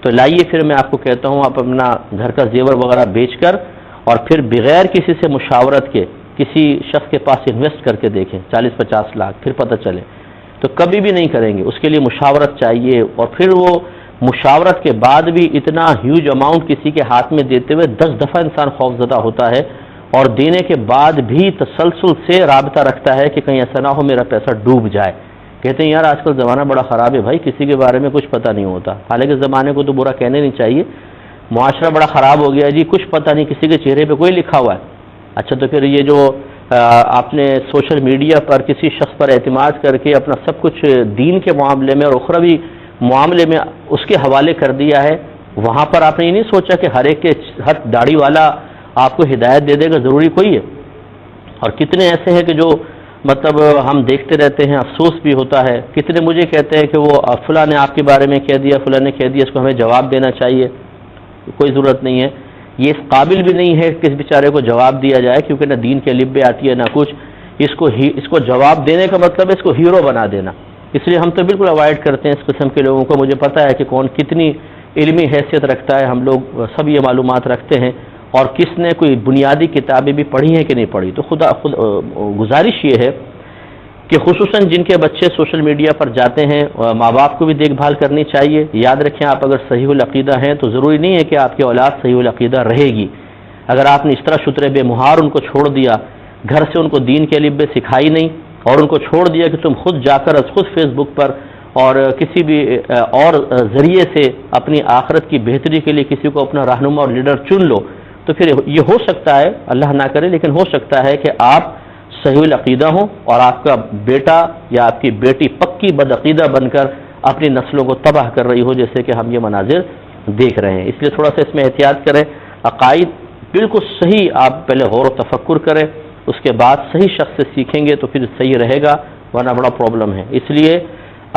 تو لائیے پھر میں آپ کو کہتا ہوں آپ اپنا گھر کا زیور وغیرہ بیچ کر اور پھر بغیر کسی سے مشاورت کے کسی شخص کے پاس انویسٹ کر کے دیکھیں 40-50 لاکھ، پھر پتہ چلے تو کبھی بھی نہیں کریں گے، اس کے لیے مشاورت چاہیے، اور پھر وہ مشاورت کے بعد بھی اتنا ہیوج اماؤنٹ کسی کے ہاتھ میں دیتے ہوئے 10 دفعہ انسان خوفزدہ ہوتا ہے، اور دینے کے بعد بھی تسلسل سے رابطہ رکھتا ہے کہ کہیں ایسا نہ ہو میرا پیسہ ڈوب جائے۔ کہتے ہیں یار آج کل زمانہ بڑا خراب ہے بھائی، کسی کے بارے میں کچھ پتہ نہیں ہوتا، حالانکہ زمانے کو تو برا کہنے نہیں چاہیے، معاشرہ بڑا خراب ہو گیا جی، کچھ پتہ نہیں، کسی کے چہرے پہ کوئی لکھا ہوا ہے۔ اچھا تو پھر یہ جو آپ نے سوشل میڈیا پر کسی شخص پر اعتماد کر کے اپنا سب کچھ دین کے معاملے میں اور اخروی معاملے میں اس کے حوالے کر دیا ہے، وہاں پر آپ نے یہ نہیں سوچا کہ ہر ایک کے ہر داڑھی والا آپ کو ہدایت دے دے گا، ضروری کوئی ہے؟ اور کتنے ایسے ہیں کہ جو مطلب ہم دیکھتے رہتے ہیں، افسوس بھی ہوتا ہے، کتنے مجھے کہتے ہیں کہ وہ فلاں نے آپ کے بارے میں کہہ دیا، فلاں نے کہہ دیا، اس کو ہمیں جواب دینا چاہیے۔ کوئی ضرورت نہیں ہے، یہ اس قابل بھی نہیں ہے کہ اس بیچارے کو جواب دیا جائے، کیونکہ نہ دین کے لبے آتی ہے نہ کچھ، اس کو جواب دینے کا مطلب ہے اس کو ہیرو بنا دینا، اس لیے ہم تو بالکل اوائڈ کرتے ہیں اس قسم کے لوگوں کو۔ مجھے پتہ ہے کہ کون کتنی علمی حیثیت رکھتا ہے، ہم لوگ سب یہ معلومات رکھتے ہیں، اور کس نے کوئی بنیادی کتابیں بھی پڑھی ہیں کہ نہیں پڑھی۔ تو خود گزارش یہ ہے کہ خصوصاً جن کے بچے سوشل میڈیا پر جاتے ہیں، ماں باپ کو بھی دیکھ بھال کرنی چاہیے۔ یاد رکھیں آپ اگر صحیح العقیدہ ہیں تو ضروری نہیں ہے کہ آپ کی اولاد صحیح العقیدہ رہے گی۔ اگر آپ نے اس طرح شترے بے مہار ان کو چھوڑ دیا، گھر سے ان کو دین کے لبے سکھائی نہیں، اور ان کو چھوڑ دیا کہ تم خود جا کر خود فیس بک پر اور کسی بھی اور ذریعے سے اپنی آخرت کی بہتری کے لیے کسی کو اپنا رہنما اور لیڈر چن لو، تو پھر یہ ہو سکتا ہے، اللہ نہ کرے لیکن ہو سکتا ہے کہ آپ صحیح العقیدہ ہوں اور آپ کا بیٹا یا آپ کی بیٹی پکی بدعقیدہ بن کر اپنی نسلوں کو تباہ کر رہی ہو، جیسے کہ ہم یہ مناظر دیکھ رہے ہیں۔ اس لیے تھوڑا سا اس میں احتیاط کریں، عقائد بالکل صحیح آپ پہلے غور و تفکر کریں، اس کے بعد صحیح شخص سے سیکھیں گے تو پھر صحیح رہے گا، ورنہ بڑا پرابلم ہے۔ اس لیے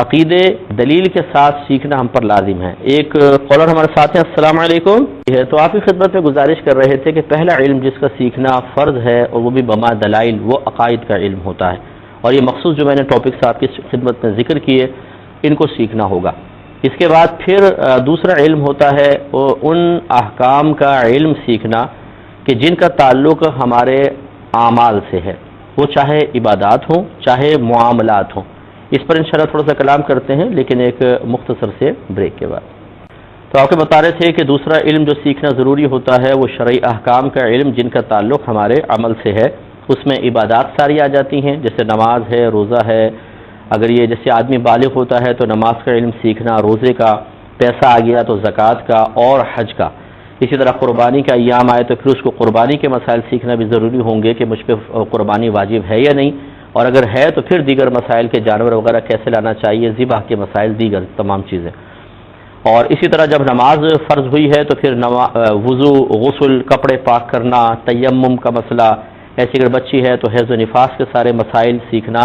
عقیدے دلیل کے ساتھ سیکھنا ہم پر لازم ہے۔ ایک کالر ہمارے ساتھ ہیں، السلام علیکم۔ تو آپ کی خدمت میں گزارش کر رہے تھے کہ پہلا علم جس کا سیکھنا فرض ہے اور وہ بھی بما دلائل، وہ عقائد کا علم ہوتا ہے، اور یہ مخصوص جو میں نے ٹاپکس آپ کی خدمت میں ذکر کیے ان کو سیکھنا ہوگا۔ اس کے بعد پھر دوسرا علم ہوتا ہے وہ ان احکام کا علم سیکھنا کہ جن کا تعلق ہمارے اعمال سے ہے، وہ چاہے عبادات ہوں چاہے معاملات ہوں۔ اس پر انشاءاللہ تھوڑا سا کلام کرتے ہیں لیکن ایک مختصر سے بریک کے بعد۔ تو آپ کو بتا رہے تھے کہ دوسرا علم جو سیکھنا ضروری ہوتا ہے وہ شرعی احکام کا علم جن کا تعلق ہمارے عمل سے ہے۔ اس میں عبادات ساری آ جاتی ہیں، جیسے نماز ہے، روزہ ہے، اگر یہ جیسے آدمی بالغ ہوتا ہے تو نماز کا علم سیکھنا، روزے کا، پیسہ آ گیا تو زکوٰۃ کا اور حج کا۔ اسی طرح قربانی کا ایام آئے تو پھر اس کو قربانی کے مسائل سیکھنا بھی ضروری ہوں گے کہ مجھ پہ قربانی واجب ہے یا نہیں، اور اگر ہے تو پھر دیگر مسائل کے جانور وغیرہ کیسے لانا چاہیے، ذبح کے مسائل، دیگر تمام چیزیں۔ اور اسی طرح جب نماز فرض ہوئی ہے تو پھر وضو، غسل، کپڑے پاک کرنا، تیمم کا مسئلہ، ایسی اگر بچی ہے تو حیض و نفاس کے سارے مسائل سیکھنا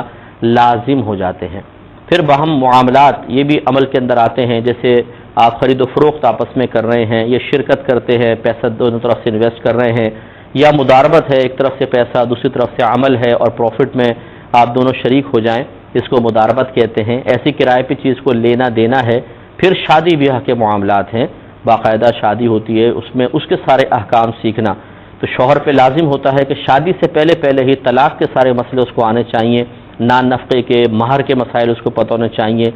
لازم ہو جاتے ہیں۔ پھر باہم معاملات یہ بھی عمل کے اندر آتے ہیں، جیسے آپ خرید و فروخت آپس میں کر رہے ہیں، یہ شرکت کرتے ہیں، پیسہ دونوں طرف سے انویسٹ کر رہے ہیں، یا مداربت ہے، ایک طرف سے پیسہ دوسری طرف سے عمل ہے اور پروفٹ میں آپ دونوں شریک ہو جائیں، اس کو مداربت کہتے ہیں۔ ایسی کرائے پہ چیز کو لینا دینا ہے پھر شادی بیاہ کے معاملات ہیں، باقاعدہ شادی ہوتی ہے، اس میں اس کے سارے احکام سیکھنا، تو شوہر پہ لازم ہوتا ہے کہ شادی سے پہلے ہی طلاق کے سارے مسئلے اس کو آنے چاہیے، نان نفقے کے، مہر کے مسائل اس کو پتہ ہونے چاہیے،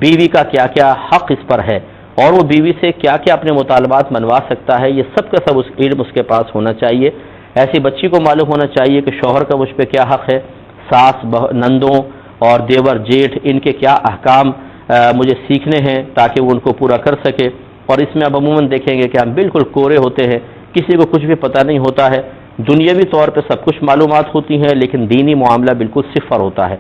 بیوی کا کیا کیا حق اس پر ہے، اور وہ بیوی سے کیا کیا اپنے مطالبات منوا سکتا ہے، یہ سب کا سب علم اس کے پاس ہونا چاہیے۔ ایسی بچی کو معلوم ہونا چاہیے کہ شوہر کا مجھ پہ کیا حق ہے، ساس نندوں اور دیور جیٹھ ان کے کیا احکام مجھے سیکھنے ہیں تاکہ وہ ان کو پورا کر سکے۔ اور اس میں اب عموماً دیکھیں گے کہ ہم بالکل کورے ہوتے ہیں، کسی کو کچھ بھی پتہ نہیں ہوتا ہے، دنیاوی طور پہ سب کچھ معلومات ہوتی ہیں لیکن دینی معاملہ بالکل صفر ہوتا ہے۔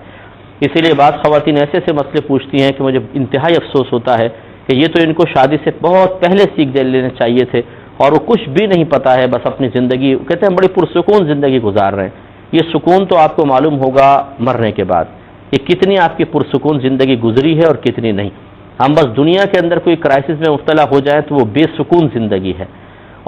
اسی لیے بعض خواتین ایسے مسئلے پوچھتی ہیں کہ مجھے انتہائی افسوس ہوتا ہے کہ یہ تو ان کو شادی سے بہت پہلے سیکھ لینے چاہیے تھے، اور وہ کچھ بھی نہیں پتہ ہے، بس اپنی زندگی کہتے ہیں بڑی پرسکون زندگی گزار رہے ہیں۔ یہ سکون تو آپ کو معلوم ہوگا مرنے کے بعد، کہ کتنی آپ کی پرسکون زندگی گزری ہے اور کتنی نہیں۔ ہم بس دنیا کے اندر کوئی کرائسس میں مبتلا ہو جائیں تو وہ بے سکون زندگی ہے،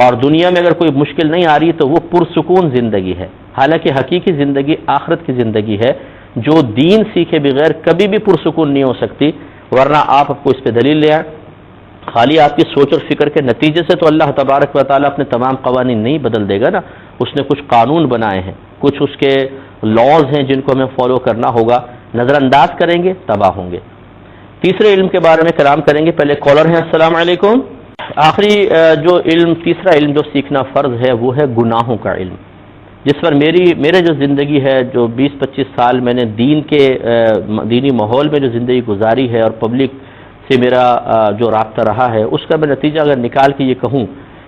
اور دنیا میں اگر کوئی مشکل نہیں آ رہی تو وہ پرسکون زندگی ہے۔ حالانکہ حقیقی زندگی آخرت کی زندگی ہے، جو دین سیکھے بغیر کبھی بھی پرسکون نہیں ہو سکتی، ورنہ آپ کو اس پہ دلیل لے آئیں۔ خالی آپ کی سوچ اور فکر کے نتیجے سے تو اللہ تبارک و تعالیٰ اپنے تمام قوانین نہیں بدل دے گا نا، اس نے کچھ قانون بنائے ہیں، کچھ اس کے لاز ہیں جن کو ہمیں فالو کرنا ہوگا، نظر انداز کریں گے تباہ ہوں گے۔ تیسرے علم کے بارے میں کلام کریں گے۔ پہلے کالر ہیں، السلام علیکم۔ آخری جو تیسرا علم جو سیکھنا فرض ہے وہ ہے گناہوں کا علم، جس پر میرے جو زندگی ہے، جو 20-25 سال میں نے دینی ماحول میں جو زندگی گزاری ہے اور پبلک سے میرا جو رابطہ رہا ہے، اس کا میں نتیجہ اگر نکال کے یہ کہوں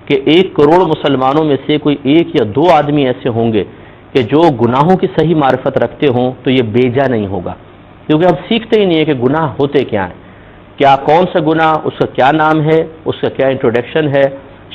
کہ 1 کروڑ مسلمانوں میں سے کوئی 1 یا 2 آدمی ایسے ہوں گے کہ جو گناہوں کی صحیح معرفت رکھتے ہوں تو یہ بیجا نہیں ہوگا، کیونکہ ہم سیکھتے ہی نہیں ہے کہ گناہ ہوتے کیا ہیں، کیا کون سا گناہ، اس کا کیا نام ہے، اس کا کیا انٹروڈکشن ہے،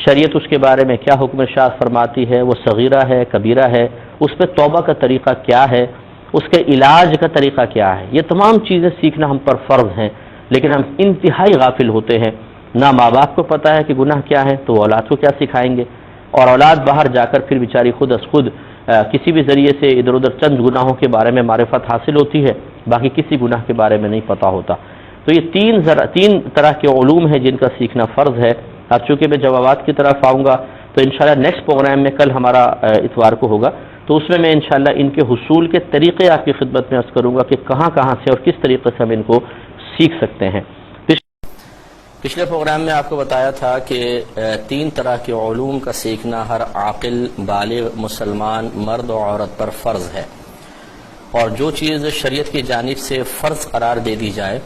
شریعت اس کے بارے میں کیا حکم ارشاد فرماتی ہے، وہ صغیرہ ہے کبیرہ ہے، اس پہ توبہ کا طریقہ کیا ہے، اس کے علاج کا طریقہ کیا ہے۔ یہ تمام چیزیں سیکھنا ہم پر فرض ہیں، لیکن ہم انتہائی غافل ہوتے ہیں۔ نہ ماں باپ کو پتہ ہے کہ گناہ کیا ہے تو وہ اولاد کو کیا سکھائیں گے، اور اولاد باہر جا کر پھر بیچاری خود از خود کسی بھی ذریعے سے ادھر ادھر چند گناہوں کے بارے میں معرفت حاصل ہوتی ہے، باقی کسی گناہ کے بارے میں نہیں پتہ ہوتا۔ تو یہ تین طرح کے علوم ہیں جن کا سیکھنا فرض ہے۔ اب چونکہ میں جوابات کی طرف آؤں گا تو انشاءاللہ نیکسٹ پروگرام میں کل ہمارا اتوار کو ہوگا، تو اس میں انشاءاللہ ان کے حصول کے طریقے آپ کی خدمت میں عرض کروں گا کہ کہاں سے اور کس طریقے سے ہم ان کو سیکھ سکتے ہیں۔ پچھلے پروگرام میں آپ کو بتایا تھا کہ 3 طرح کے علوم کا سیکھنا ہر عاقل بالغ مسلمان مرد و عورت پر فرض ہے، اور جو چیز شریعت کی جانب سے فرض قرار دے دی جائے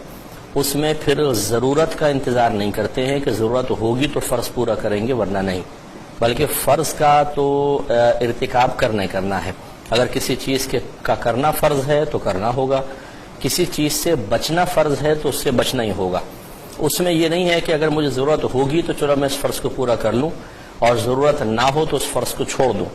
اس میں پھر ضرورت کا انتظار نہیں کرتے ہیں کہ ضرورت ہوگی تو فرض پورا کریں گے ورنہ نہیں، بلکہ فرض کا تو ارتکاب کرنا ہے۔ اگر کسی چیز کا کرنا فرض ہے تو کرنا ہوگا، کسی چیز سے بچنا فرض ہے تو اس سے بچنا ہی ہوگا۔ اس میں یہ نہیں ہے کہ اگر مجھے ضرورت ہوگی تو چلو میں اس فرض کو پورا کر لوں، اور ضرورت نہ ہو تو اس فرض کو چھوڑ دوں۔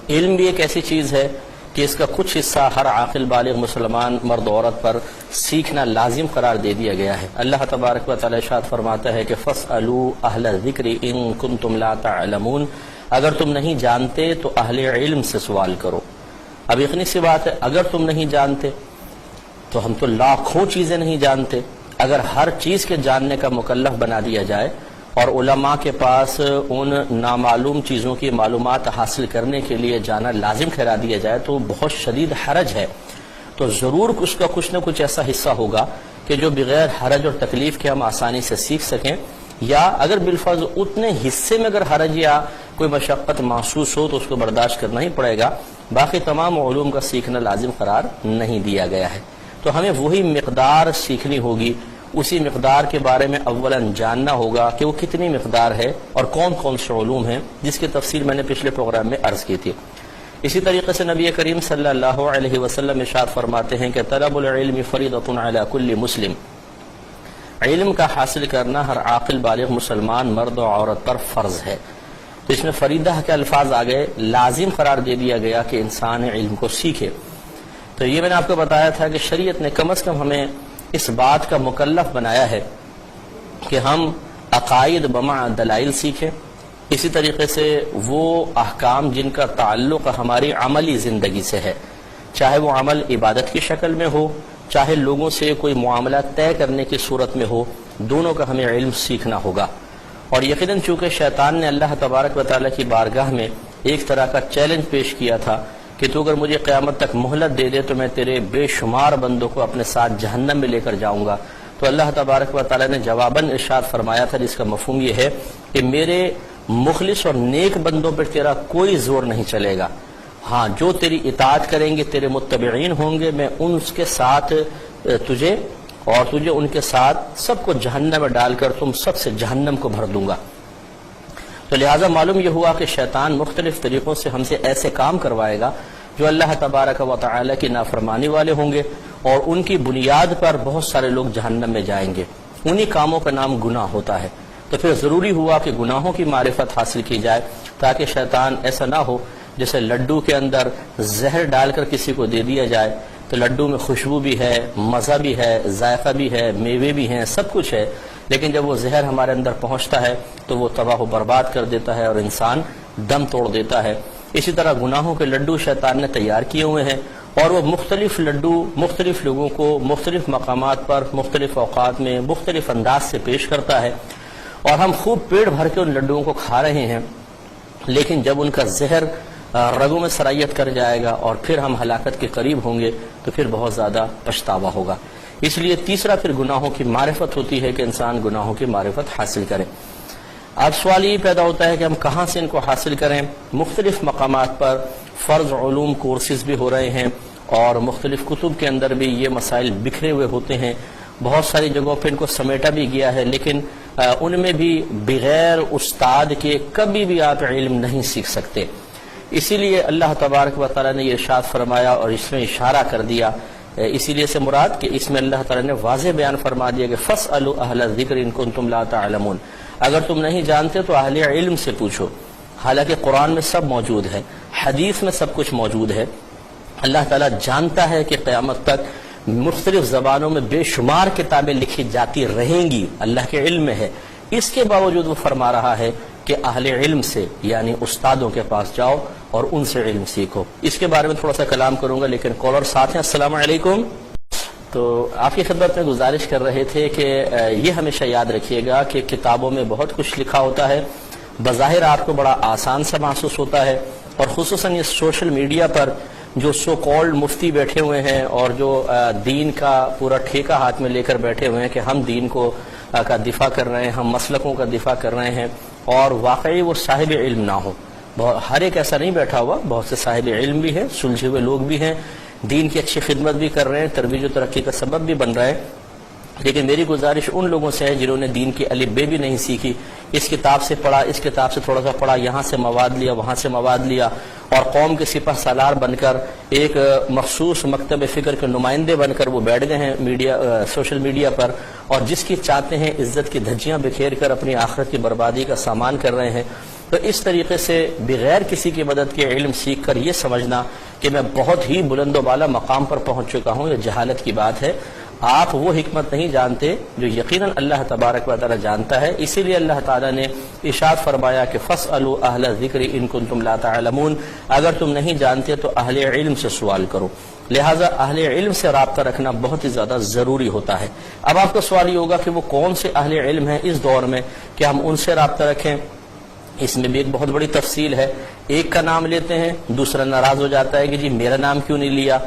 علم بھی ایک ایسی چیز ہے کہ اس کا کچھ حصہ ہر عاقل بالغ مسلمان مرد و عورت پر سیکھنا لازم قرار دے دیا گیا ہے۔ اللہ تبارک و تعالی ارشاد فرماتا ہے کہ فَاسْأَلُوا أَهْلَ الذِّكْرِ إِن كُنتُمْ لَا تَعْلَمُونَ، اگر تم نہیں جانتے تو اہل علم سے سوال کرو۔ اب اتنی سی بات ہے، اگر تم نہیں جانتے تو ہم تو لاکھوں چیزیں نہیں جانتے۔ اگر ہر چیز کے جاننے کا مکلف بنا دیا جائے اور علماء کے پاس ان نامعلوم چیزوں کی معلومات حاصل کرنے کے لیے جانا لازم ٹھہرا دیا جائے تو بہت شدید حرج ہے۔ تو ضرور اس کا کچھ نہ کچھ ایسا حصہ ہوگا کہ جو بغیر حرج اور تکلیف کے ہم آسانی سے سیکھ سکیں، یا اگر بالفرض اتنے حصے میں اگر حرج یا کوئی مشقت محسوس ہو تو اس کو برداشت کرنا ہی پڑے گا، باقی تمام علوم کا سیکھنا لازم قرار نہیں دیا گیا ہے۔ تو ہمیں وہی مقدار سیکھنی ہوگی، اسی مقدار کے بارے میں اولا جاننا ہوگا کہ وہ کتنی مقدار ہے اور کون کون سے علوم ہیں، جس کی تفصیل میں نے پچھلے پروگرام میں عرض کی تھی۔ اسی طریقے سے نبی کریم صلی اللہ علیہ وسلم ارشاد فرماتے ہیں کہ طلب العلم فریضۃ علی کل مسلم، علم کا حاصل کرنا ہر عاقل بالغ مسلمان مرد و عورت پر فرض ہے۔ تو اس میں فریضہ کے الفاظ آ گئے، لازم قرار دے دیا گیا کہ انسان علم کو سیکھے۔ تو یہ میں نے آپ کو بتایا تھا کہ شریعت نے کم از کم ہمیں اس بات کا مکلف بنایا ہے کہ ہم عقائد بمع دلائل سیکھیں، اسی طریقے سے وہ احکام جن کا تعلق ہماری عملی زندگی سے ہے، چاہے وہ عمل عبادت کی شکل میں ہو، چاہے لوگوں سے کوئی معاملہ طے کرنے کی صورت میں ہو، دونوں کا ہمیں علم سیکھنا ہوگا۔ اور یقیناً چونکہ شیطان نے اللہ تبارک و تعالیٰ کی بارگاہ میں ایک طرح کا چیلنج پیش کیا تھا کہ تو اگر مجھے قیامت تک مہلت دے دے تو میں تیرے بے شمار بندوں کو اپنے ساتھ جہنم میں لے کر جاؤں گا، تو اللہ تبارک و تعالیٰ نے جواباً ارشاد فرمایا تھا، جس کا مفہوم یہ ہے کہ میرے مخلص اور نیک بندوں پر تیرا کوئی زور نہیں چلے گا، ہاں جو تیری اطاعت کریں گے، تیرے متبعین ہوں گے، میں ان کے ساتھ تجھے ان کے ساتھ سب کو جہنم میں ڈال کر تم سب سے جہنم کو بھر دوں گا۔ تو لہٰذا معلوم یہ ہوا کہ شیطان مختلف طریقوں سے ہم سے ایسے کام کروائے گا جو اللہ تبارک و تعالیٰ کی نافرمانی والے ہوں گے، اور ان کی بنیاد پر بہت سارے لوگ جہنم میں جائیں گے۔ انہی کاموں کا نام گناہ ہوتا ہے۔ تو پھر ضروری ہوا کہ گناہوں کی معرفت حاصل کی جائے، تاکہ شیطان ایسا نہ ہو جیسے لڈو کے اندر زہر ڈال کر کسی کو دے دیا جائے، تو لڈو میں خوشبو بھی ہے، مزہ بھی ہے، ذائقہ بھی ہے، میوے بھی ہیں، سب کچھ ہے، لیکن جب وہ زہر ہمارے اندر پہنچتا ہے تو وہ تباہ و برباد کر دیتا ہے اور انسان دم توڑ دیتا ہے۔ اسی طرح گناہوں کے لڈو شیطان نے تیار کیے ہوئے ہیں، اور وہ مختلف لڈو مختلف لوگوں کو مختلف مقامات پر مختلف اوقات میں مختلف انداز سے پیش کرتا ہے، اور ہم خوب پیٹ بھر کے ان لڈوؤں کو کھا رہے ہیں، لیکن جب ان کا زہر رگوں میں سرایت کر جائے گا اور پھر ہم ہلاکت کے قریب ہوں گے تو پھر بہت زیادہ پچھتاوا ہوگا۔ اس لیے تیسرا پھر گناہوں کی معرفت ہوتی ہے کہ انسان گناہوں کی معرفت حاصل کرے۔ اب سوال یہ پیدا ہوتا ہے کہ ہم کہاں سے ان کو حاصل کریں؟ مختلف مقامات پر فرض علوم کورسز بھی ہو رہے ہیں، اور مختلف کتب کے اندر بھی یہ مسائل بکھرے ہوئے ہوتے ہیں، بہت ساری جگہوں پہ ان کو سمیٹا بھی گیا ہے، لیکن ان میں بھی بغیر استاد کے کبھی بھی آپ علم نہیں سیکھ سکتے۔ اسی لیے اللہ تبارک و تعالیٰ نے یہ ارشاد فرمایا اور اس میں اشارہ کر دیا، اسی لیے سے مراد کہ اس میں اللہ تعالیٰ نے واضح بیان فرما دیا کہ فَاسْأَلُوا أَهْلَ الذِّكْرِ إِن كُنتُمْ لَا تَعْلَمُونَ، اگر تم نہیں جانتے تو اہل علم سے پوچھو۔ حالانکہ قرآن میں سب موجود ہے، حدیث میں سب کچھ موجود ہے۔ اللہ تعالیٰ جانتا ہے کہ قیامت تک مختلف زبانوں میں بے شمار کتابیں لکھی جاتی رہیں گی، اللہ کے علم میں ہے، اس کے باوجود وہ فرما رہا ہے کہ اہل علم سے یعنی استادوں کے پاس جاؤ اور ان سے علم سیکھو۔ اس کے بارے میں تھوڑا سا کلام کروں گا، لیکن کالر ساتھ ہیں۔ السلام علیکم۔ تو آپ کی خدمت میں گزارش کر رہے تھے کہ یہ ہمیشہ یاد رکھیے گا کہ کتابوں میں بہت کچھ لکھا ہوتا ہے، بظاہر آپ کو بڑا آسان سا محسوس ہوتا ہے، اور خصوصاً یہ سوشل میڈیا پر جو سو کالڈ مفتی بیٹھے ہوئے ہیں اور جو دین کا پورا ٹھیکہ ہاتھ میں لے کر بیٹھے ہوئے ہیں کہ ہم دین کا دفاع کر رہے ہیں، ہم مسلکوں کا دفاع کر رہے ہیں، اور واقعی وہ صاحب علم نہ ہو۔ ہر ایک ایسا نہیں بیٹھا ہوا، بہت سے صاحب علم بھی ہیں، سلجھے ہوئے لوگ بھی ہیں، دین کی اچھی خدمت بھی کر رہے ہیں، ترویج و ترقی کا سبب بھی بن رہا ہے، لیکن میری گزارش ان لوگوں سے ہے جنہوں نے دین کی الف بے بھی نہیں سیکھی، اس کتاب سے پڑھا، اس کتاب سے تھوڑا سا پڑھا، یہاں سے مواد لیا، وہاں سے مواد لیا، اور قوم کے سپہ سالار بن کر ایک مخصوص مکتب فکر کے نمائندے بن کر وہ بیٹھ گئے ہیں سوشل میڈیا پر، اور جس کی چاہتے ہیں عزت کی دھجیاں بکھیر کر اپنی آخرت کی بربادی کا سامان کر رہے ہیں۔ تو اس طریقے سے بغیر کسی کی مدد کے علم سیکھ کر یہ سمجھنا کہ میں بہت ہی بلند و بالا مقام پر پہنچ چکا ہوں، یہ جہالت کی بات ہے۔ آپ وہ حکمت نہیں جانتے جو یقیناً اللہ تبارک و تعالی جانتا ہے، اسی لیے اللہ تعالیٰ نے ارشاد فرمایا کہ فَاسْأَلُوا أَهْلَ الذِّكْرِ إِن كُنتُمْ لَا تَعْلَمُونَ، اگر تم نہیں جانتے تو اہل علم سے سوال کرو۔ لہٰذا اہل علم سے رابطہ رکھنا بہت ہی زیادہ ضروری ہوتا ہے۔ اب آپ کا سوال یہ ہوگا کہ وہ کون سے اہل علم ہیں اس دور میں کہ ہم ان سے رابطہ رکھیں؟ اس میں بھی ایک بہت بڑی تفصیل ہے۔ ایک کا نام لیتے ہیں، دوسرا ناراض ہو جاتا ہے کہ جی میرا نام کیوں نہیں لیا۔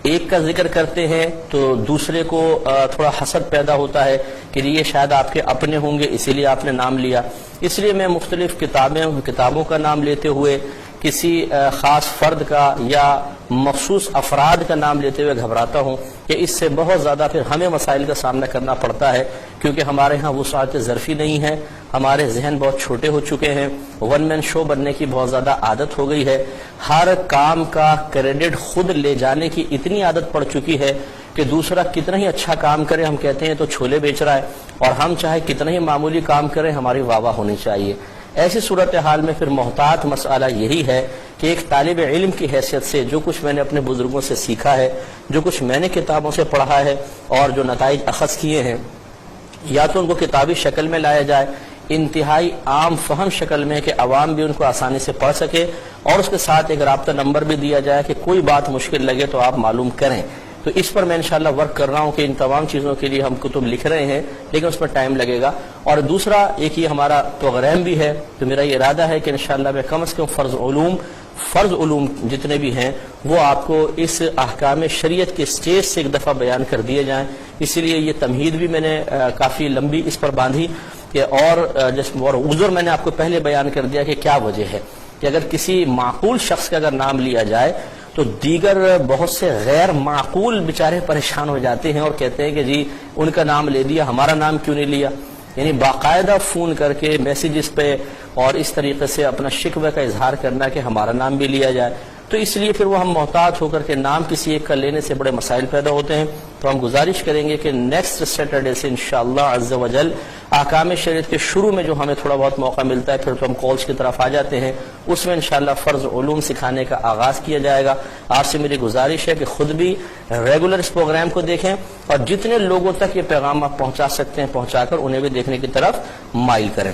ایک کا ذکر کرتے ہیں تو دوسرے کو تھوڑا حسد پیدا ہوتا ہے کہ یہ شاید آپ کے اپنے ہوں گے اسی لیے آپ نے نام لیا۔ اس لیے میں مختلف کتابوں کا نام لیتے ہوئے کسی خاص فرد کا یا مخصوص افراد کا نام لیتے ہوئے گھبراتا ہوں کہ اس سے بہت زیادہ پھر ہمیں مسائل کا سامنا کرنا پڑتا ہے، کیونکہ ہمارے ہاں وسعت ظرفی نہیں ہے، ہمارے ذہن بہت چھوٹے ہو چکے ہیں، ون مین شو بننے کی بہت زیادہ عادت ہو گئی ہے، ہر کام کا کریڈٹ خود لے جانے کی اتنی عادت پڑ چکی ہے کہ دوسرا کتنا ہی اچھا کام کرے ہم کہتے ہیں تو چھولے بیچ رہا ہے، اور ہم چاہے کتنا ہی معمولی کام کریں ہماری واہ واہ ہونی چاہیے۔ ایسی صورتحال میں پھر محتاط مسئلہ یہی ہے کہ ایک طالب علم کی حیثیت سے جو کچھ میں نے اپنے بزرگوں سے سیکھا ہے، جو کچھ میں نے کتابوں سے پڑھا ہے اور جو نتائج اخذ کیے ہیں، یا تو ان کو کتابی شکل میں لایا جائے، انتہائی عام فہم شکل میں کہ عوام بھی ان کو آسانی سے پڑھ سکے، اور اس کے ساتھ ایک رابطہ نمبر بھی دیا جائے کہ کوئی بات مشکل لگے تو آپ معلوم کریں۔ تو اس پر میں انشاءاللہ ورک کر رہا ہوں کہ ان تمام چیزوں کے لیے ہم کتب لکھ رہے ہیں، لیکن اس پر ٹائم لگے گا۔ اور دوسرا ایک یہ ہمارا پروگرام بھی ہے، تو میرا یہ ارادہ ہے کہ انشاءاللہ میں کم از کم فرض علوم جتنے بھی ہیں وہ آپ کو اس احکام شریعت کے سٹیج سے ایک دفعہ بیان کر دیے جائیں۔ اسی لیے یہ تمہید بھی میں نے کافی لمبی اس پر باندھی کہ اور عذر میں نے آپ کو پہلے بیان کر دیا کہ کیا وجہ ہے کہ اگر کسی معقول شخص کا اگر نام لیا جائے تو دیگر بہت سے غیر معقول بیچارے پریشان ہو جاتے ہیں اور کہتے ہیں کہ جی ان کا نام لے دیا، ہمارا نام کیوں نہیں لیا؟ یعنی باقاعدہ فون کر کے میسیجز پہ اور اس طریقے سے اپنا شکوہ کا اظہار کرنا کہ ہمارا نام بھی لیا جائے، تو اس لیے پھر وہ ہم محتاط ہو کر کے نام کسی ایک کا لینے سے بڑے مسائل پیدا ہوتے ہیں۔ تو ہم گزارش کریں گے کہ نیکسٹ سیٹرڈے سے انشاءاللہ عز و جل احکام شریعت کے شروع میں جو ہمیں تھوڑا بہت موقع ملتا ہے پھر تو ہم کالز کی طرف آ جاتے ہیں، اس میں انشاءاللہ فرض علوم سکھانے کا آغاز کیا جائے گا۔ آپ سے میری گزارش ہے کہ خود بھی ریگولر اس پروگرام کو دیکھیں اور جتنے لوگوں تک یہ پیغام آپ پہنچا سکتے ہیں پہنچا کر انہیں بھی دیکھنے کی طرف مائل کریں۔